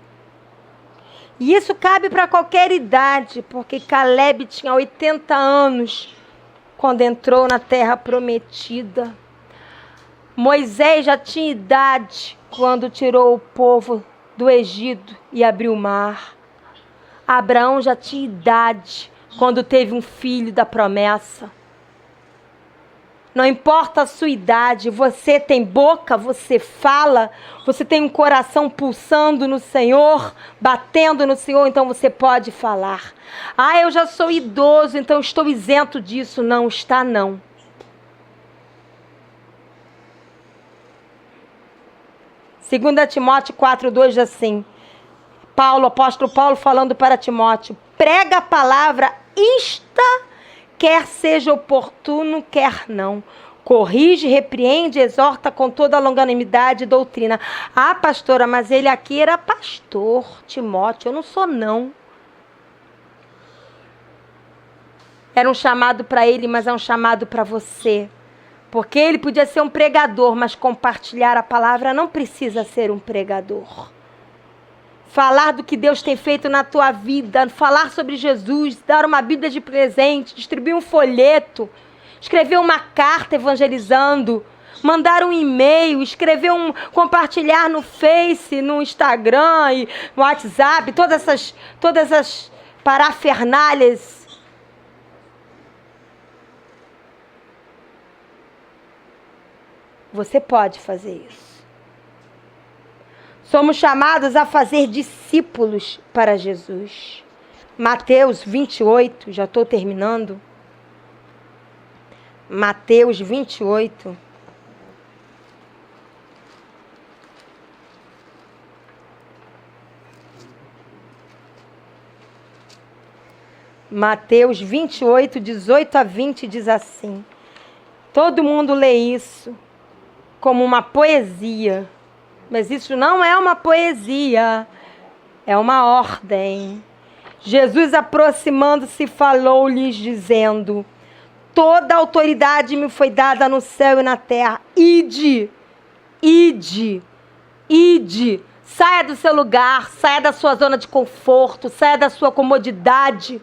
E isso cabe para qualquer idade, porque Caleb tinha 80 anos quando entrou na terra prometida. Moisés já tinha idade quando tirou o povo do Egito e abriu o mar. Abraão já tinha idade quando teve um filho da promessa. Não importa a sua idade, você tem boca, você fala, você tem um coração pulsando no Senhor, batendo no Senhor, então você pode falar. Ah, eu já sou idoso, então estou isento disso. Não está, não. Segunda Timóteo 4:2 diz assim, apóstolo Paulo falando para Timóteo, prega a palavra, quer seja oportuno, quer não. Corrige, repreende, exorta com toda a longanimidade e doutrina. Ah, pastora, mas ele aqui era pastor, Timóteo, eu não sou não. Era um chamado para ele, mas é um chamado para você. Porque ele podia ser um pregador, mas compartilhar a palavra não precisa ser um pregador. falar do que Deus tem feito na tua vida, falar sobre Jesus, dar uma Bíblia de presente, distribuir um folheto, escrever uma carta evangelizando, mandar um e-mail, compartilhar no Face, no Instagram e no WhatsApp, todas essas parafernálias. Você pode fazer isso. Somos chamados a fazer discípulos para Jesus. Mateus 28, já estou terminando. Mateus 28. Mateus 28, 18 a 20 diz assim. Todo mundo lê isso como uma poesia. Mas isso não é uma poesia, é uma ordem. Jesus, aproximando-se, falou-lhes, dizendo: toda autoridade me foi dada no céu e na terra. Ide, ide, ide. Saia do seu lugar, saia da sua zona de conforto, saia da sua comodidade.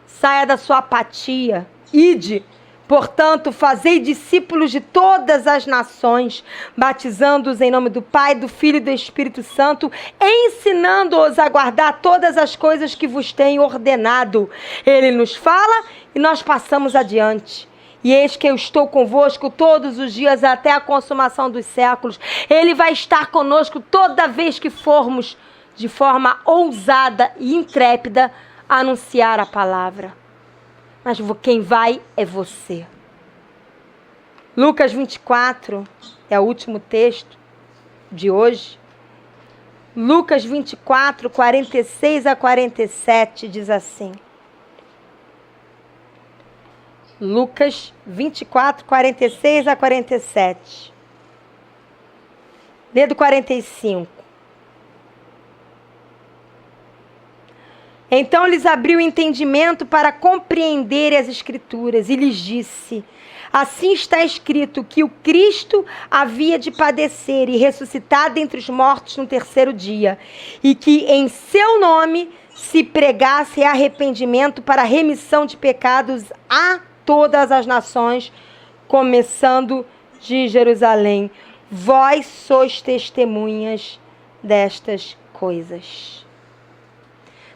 Saia da sua apatia. Ide. Portanto, fazei discípulos de todas as nações, batizando-os em nome do Pai, do Filho e do Espírito Santo, ensinando-os a guardar todas as coisas que vos tenho ordenado. Ele nos fala e nós passamos adiante. E eis que eu estou convosco todos os dias até a consumação dos séculos. Ele vai estar conosco toda vez que formos, de forma ousada e intrépida, anunciar a palavra. Mas quem vai é você. Lucas 24 é o último texto de hoje. Lucas 24, 46 a 47 diz assim. Lucas 24, 46 a 47. Lê do 45. Então lhes abriu o entendimento para compreender as Escrituras e lhes disse: assim está escrito que o Cristo havia de padecer e ressuscitar dentre os mortos no terceiro dia, e que em seu nome se pregasse arrependimento para remissão de pecados a todas as nações, começando de Jerusalém. Vós sois testemunhas destas coisas.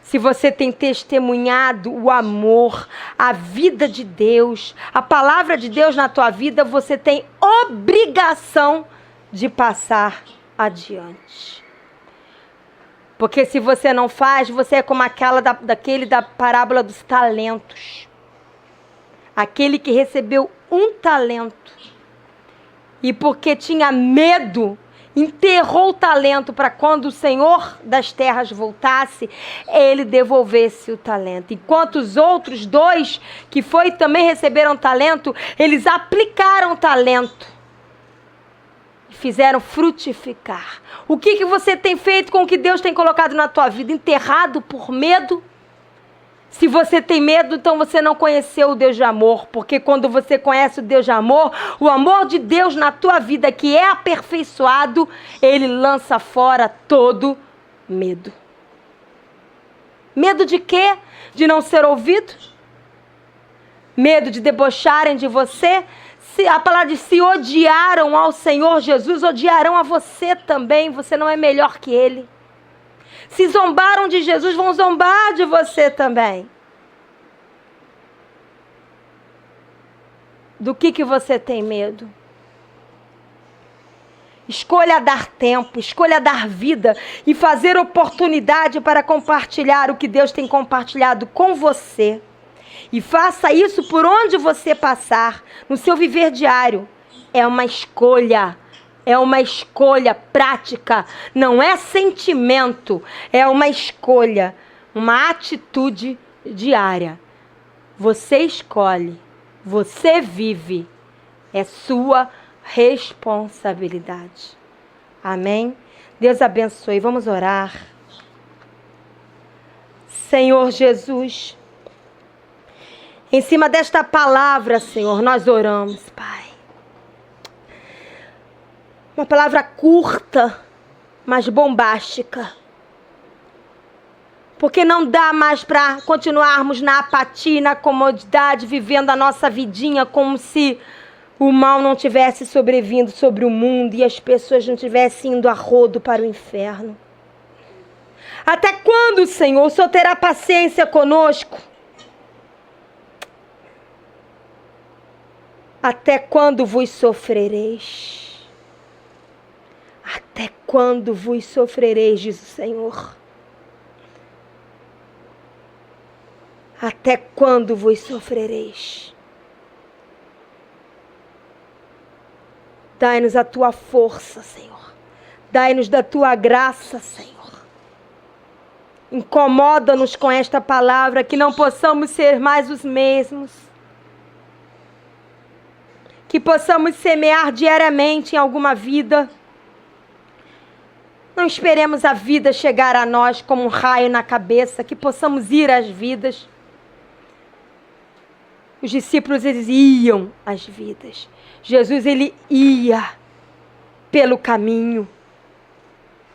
Se você tem testemunhado o amor, a vida de Deus, a palavra de Deus na tua vida, você tem obrigação de passar adiante. Porque se você não faz, você é como daquele da parábola dos talentos. Aquele que recebeu um talento e porque tinha medo, enterrou o talento para quando o Senhor das terras voltasse, ele devolvesse o talento. Enquanto os outros dois, que também receberam talento, eles aplicaram o talento e fizeram frutificar. O que você tem feito com o que Deus tem colocado na tua vida? Enterrado por medo? Se você tem medo, então você não conheceu o Deus de amor, porque quando você conhece o Deus de amor, o amor de Deus na tua vida, que é aperfeiçoado, ele lança fora todo medo. Medo de quê? De não ser ouvido? Medo de debocharem de você? A palavra diz: se odiaram ao Senhor Jesus, odiarão a você também, você não é melhor que ele. Se zombaram de Jesus, vão zombar de você também. Do que você tem medo? Escolha dar tempo, escolha dar vida e fazer oportunidade para compartilhar o que Deus tem compartilhado com você. E faça isso por onde você passar, no seu viver diário. É uma escolha. É uma escolha prática, não é sentimento, é uma escolha, uma atitude diária. Você escolhe, você vive, é sua responsabilidade. Amém? Deus abençoe, vamos orar. Senhor Jesus, em cima desta palavra, Senhor, nós oramos, Pai. Uma palavra curta, mas bombástica. Porque não dá mais para continuarmos na apatia, na comodidade, vivendo a nossa vidinha como se o mal não tivesse sobrevindo sobre o mundo e as pessoas não tivessem indo a rodo para o inferno. Até quando, Senhor, o Senhor terá paciência conosco? Até quando vos sofrereis? Até quando vos sofrereis, diz o Senhor? Até quando vos sofrereis? Dai-nos a tua força, Senhor. Dai-nos da tua graça, Senhor. Incomoda-nos com esta palavra, que não possamos ser mais os mesmos. Que possamos semear diariamente em alguma vida. Não esperemos a vida chegar a nós como um raio na cabeça, que possamos ir às vidas. Os discípulos, eles iam às vidas. Jesus, ele ia pelo caminho.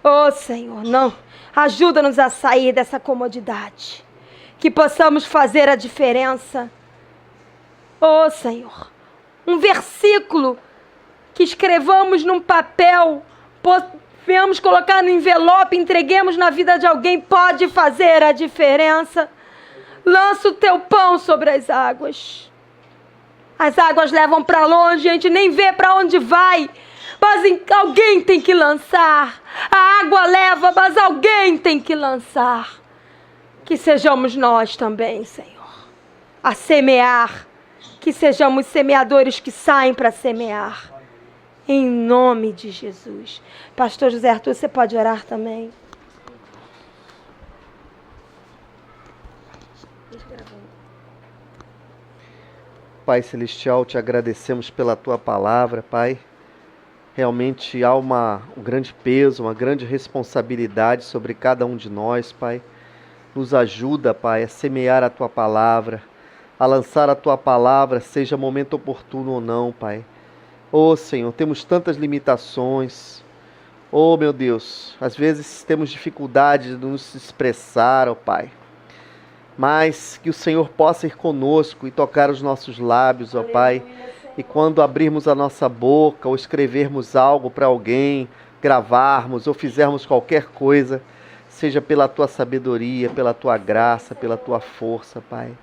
Oh, Senhor, não. Ajuda-nos a sair dessa comodidade. Que possamos fazer a diferença. Oh, Senhor, um versículo que escrevamos num papel, podemos colocar no envelope, entreguemos na vida de alguém, pode fazer a diferença. Lança o teu pão sobre as águas. As águas levam para longe, a gente nem vê para onde vai. Mas alguém tem que lançar. A água leva, mas alguém tem que lançar. Que sejamos nós também, Senhor, a semear. Que sejamos semeadores que saem para semear. Em nome de Jesus. Pastor José Arthur, você pode orar também? Pai Celestial, te agradecemos pela tua palavra, Pai. Realmente há um grande peso, uma grande responsabilidade sobre cada um de nós, Pai. Nos ajuda, Pai, a semear a tua palavra, a lançar a tua palavra, seja momento oportuno ou não, Pai. Oh, Senhor, temos tantas limitações. Oh, meu Deus, às vezes temos dificuldade de nos expressar, oh Pai. Mas que o Senhor possa ir conosco e tocar os nossos lábios, ó Pai. E quando abrirmos a nossa boca ou escrevermos algo para alguém, gravarmos ou fizermos qualquer coisa, seja pela tua sabedoria, pela tua graça, pela tua força, Pai.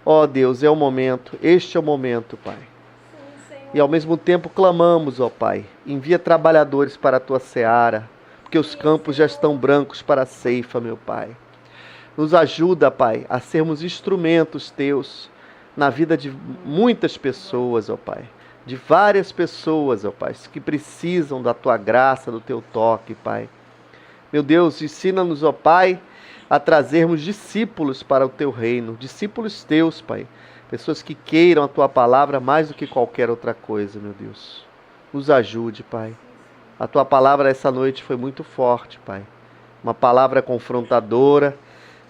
Ó Deus, é o momento, este é o momento, Pai. E ao mesmo tempo clamamos, ó Pai, envia trabalhadores para a tua seara, porque os campos já estão brancos para a ceifa, meu Pai. Nos ajuda, Pai, a sermos instrumentos teus na vida de muitas pessoas, ó Pai. De várias pessoas, ó Pai, que precisam da tua graça, do teu toque, Pai. Meu Deus, ensina-nos, ó Pai, a trazermos discípulos para o teu reino. Discípulos teus, Pai. Pessoas que queiram a tua palavra mais do que qualquer outra coisa, meu Deus. Nos ajude, Pai. A tua palavra essa noite foi muito forte, Pai. Uma palavra confrontadora,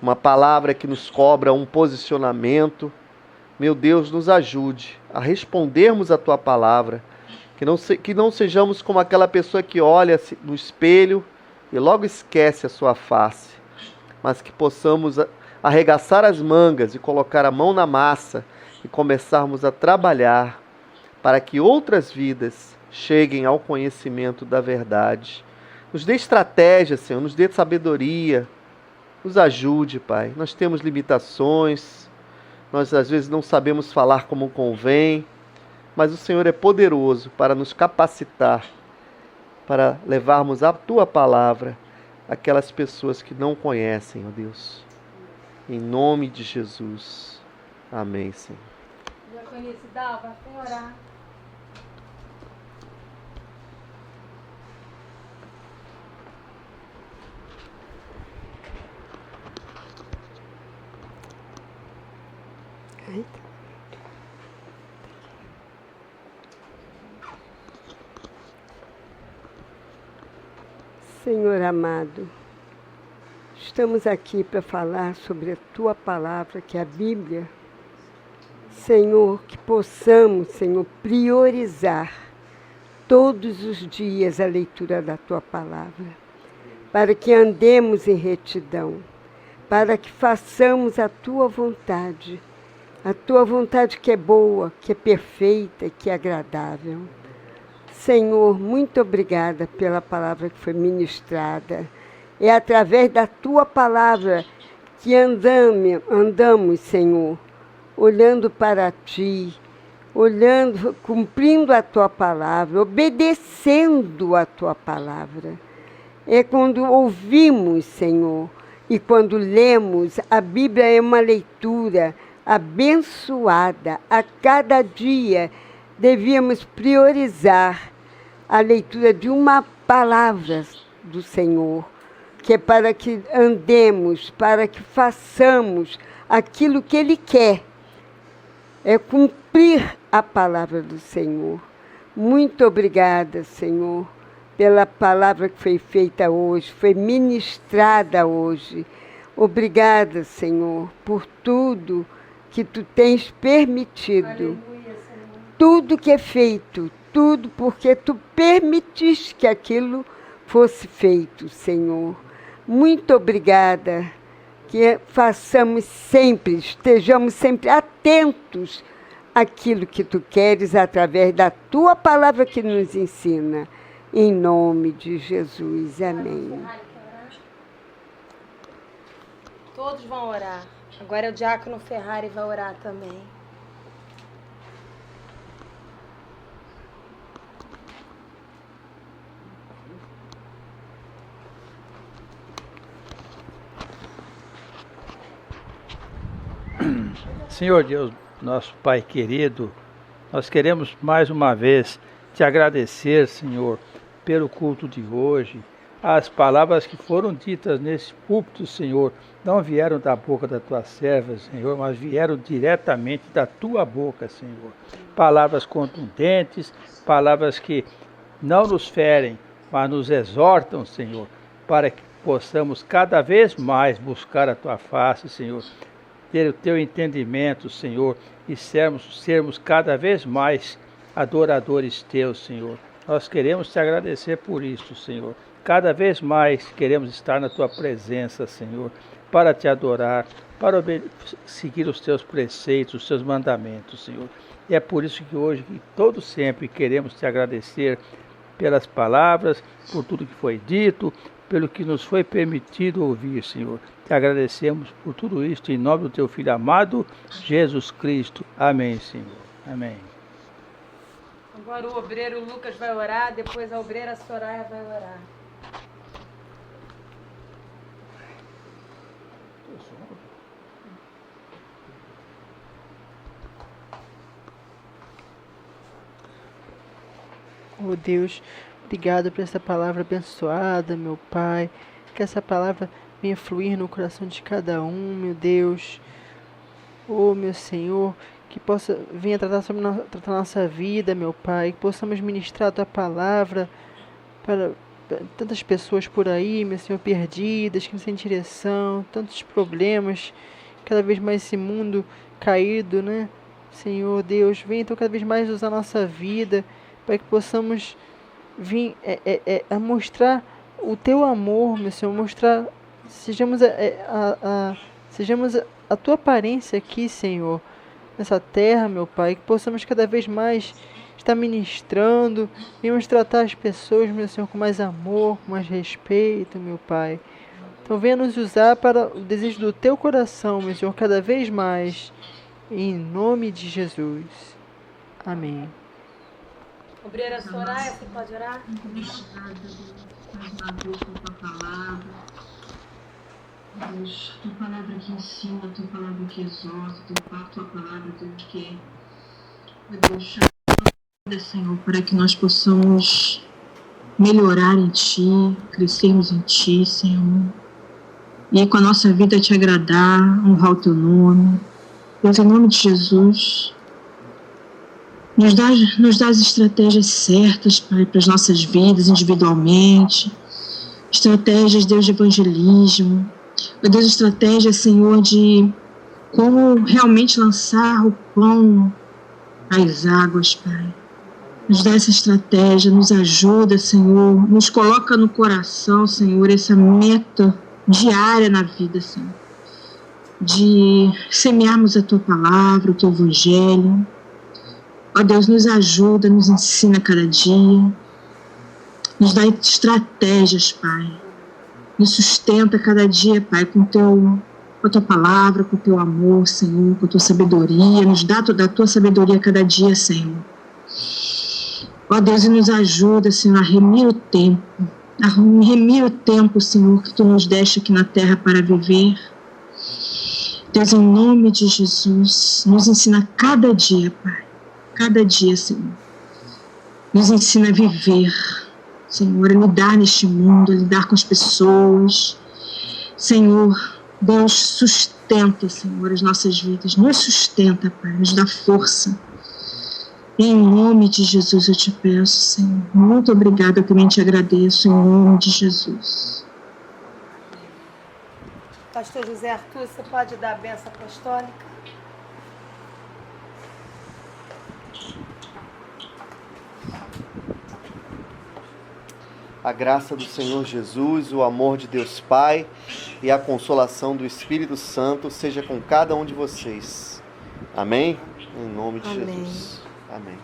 uma palavra que nos cobra um posicionamento. Meu Deus, nos ajude a respondermos a tua palavra. Que não sejamos como aquela pessoa que olha no espelho e logo esquece a sua face. Mas que possamos arregaçar as mangas e colocar a mão na massa e começarmos a trabalhar para que outras vidas cheguem ao conhecimento da verdade. Nos dê estratégia, Senhor, nos dê sabedoria. Nos ajude, Pai. Nós temos limitações, nós às vezes não sabemos falar como convém, mas o Senhor é poderoso para nos capacitar, para levarmos a Tua palavra àquelas pessoas que não conhecem, ó Deus. Em nome de Jesus. Amém, Senhor. Diaconisa Dalva, vem orar. Senhor amado, estamos aqui para falar sobre a Tua palavra, que é a Bíblia. Senhor, que possamos, Senhor, priorizar todos os dias a leitura da Tua palavra, para que andemos em retidão, para que façamos a Tua vontade que é boa, que é perfeita, que é agradável. Senhor, muito obrigada pela palavra que foi ministrada. É através da Tua palavra que andamos, Senhor, olhando para Ti, cumprindo a Tua palavra, obedecendo a Tua palavra. É quando ouvimos, Senhor, e quando lemos, a Bíblia é uma leitura abençoada. A cada dia devíamos priorizar a leitura de uma palavra do Senhor, que é para que andemos, para que façamos aquilo que Ele quer. É cumprir a palavra do Senhor. Muito obrigada, Senhor, pela palavra que foi feita hoje, foi ministrada hoje. Obrigada, Senhor, por tudo que Tu tens permitido. Aleluia, Senhor. Tudo que é feito, tudo porque Tu permitiste que aquilo fosse feito, Senhor. Muito obrigada. Que façamos sempre, estejamos sempre atentos àquilo que Tu queres através da Tua palavra que nos ensina. Em nome de Jesus. Amém. Todos vão orar. Agora o diácono Ferrari vai orar também. Senhor Deus, nosso Pai querido, nós queremos mais uma vez Te agradecer, Senhor, pelo culto de hoje. As palavras que foram ditas nesse púlpito, Senhor, não vieram da boca da Tua serva, Senhor, mas vieram diretamente da Tua boca, Senhor. Palavras contundentes, palavras que não nos ferem, mas nos exortam, Senhor, para que possamos cada vez mais buscar a Tua face, Senhor, ter o Teu entendimento, Senhor, e sermos cada vez mais adoradores Teus, Senhor. Nós queremos Te agradecer por isso, Senhor. Cada vez mais queremos estar na Tua presença, Senhor, para Te adorar, para seguir os Teus preceitos, os Teus mandamentos, Senhor. E é por isso que hoje, e todo sempre, queremos Te agradecer pelas palavras, por tudo que foi dito, pelo que nos foi permitido ouvir, Senhor. Te agradecemos por tudo isto, em nome do Teu Filho amado, Jesus Cristo. Amém, Senhor. Amém. Agora o obreiro Lucas vai orar, depois a obreira Soraya vai orar. Oh Deus, obrigado por essa palavra abençoada, meu Pai. Que essa palavra venha fluir no coração de cada um, meu Deus. Oh, meu Senhor, que venha tratar nossa vida, meu Pai. Que possamos ministrar a Tua palavra para tantas pessoas por aí, meu Senhor, perdidas, que não têm direção, tantos problemas, cada vez mais esse mundo caído, né? Senhor Deus, venha então cada vez mais usar a nossa vida, para que possamos vir a mostrar o Teu amor, meu Senhor, sejamos a Tua aparência aqui, Senhor, nessa terra, meu Pai, que possamos cada vez mais estar ministrando, venhamos tratar as pessoas, meu Senhor, com mais amor, com mais respeito, meu Pai. Então venha nos usar para o desejo do Teu coração, meu Senhor, cada vez mais, em nome de Jesus. Amém. Obreira Soraya, você pode orar? Obrigada, Deus, mais uma vez pela Tua palavra. Deus, Tua palavra que ensina, Tua palavra que exorta, Tua palavra, Deus, que Deus, chama, Senhor, para que nós possamos melhorar em Ti, crescermos em Ti, Senhor. E com a nossa vida Te agradar, honrar o Teu nome. Deus, em nome de Jesus, nos dá as estratégias certas, Pai, para as nossas vidas individualmente. Estratégias, Deus, de evangelismo. Meu Deus, estratégias, Senhor, de como realmente lançar o pão às águas, Pai. Nos dá essa estratégia, nos ajuda, Senhor. Nos coloca no coração, Senhor, essa meta diária na vida, Senhor. De semearmos a Tua palavra, o Teu Evangelho. Ó Deus, nos ajuda, nos ensina cada dia. Nos dá estratégias, Pai. Nos sustenta cada dia, Pai, com a Tua palavra, com o Teu amor, Senhor, com a Tua sabedoria. Nos dá toda a Tua sabedoria cada dia, Senhor. Ó Deus, e nos ajuda, Senhor, a remir o tempo. A remir o tempo, Senhor, que Tu nos deste aqui na terra para viver. Deus, em nome de Jesus, nos ensina cada dia, Pai. Cada dia, Senhor. Nos ensina a viver, Senhor, a lidar neste mundo, a lidar com as pessoas. Senhor, Deus, sustenta, Senhor, as nossas vidas. Nos sustenta, Pai, nos dá força. Em nome de Jesus eu te peço, Senhor. Muito obrigada, eu também te agradeço, em nome de Jesus. Pastor José Arthur, você pode dar a bênção apostólica? A graça do Senhor Jesus, o amor de Deus Pai e a consolação do Espírito Santo seja com cada um de vocês. Amém? Em nome de Amém. Jesus. Amém.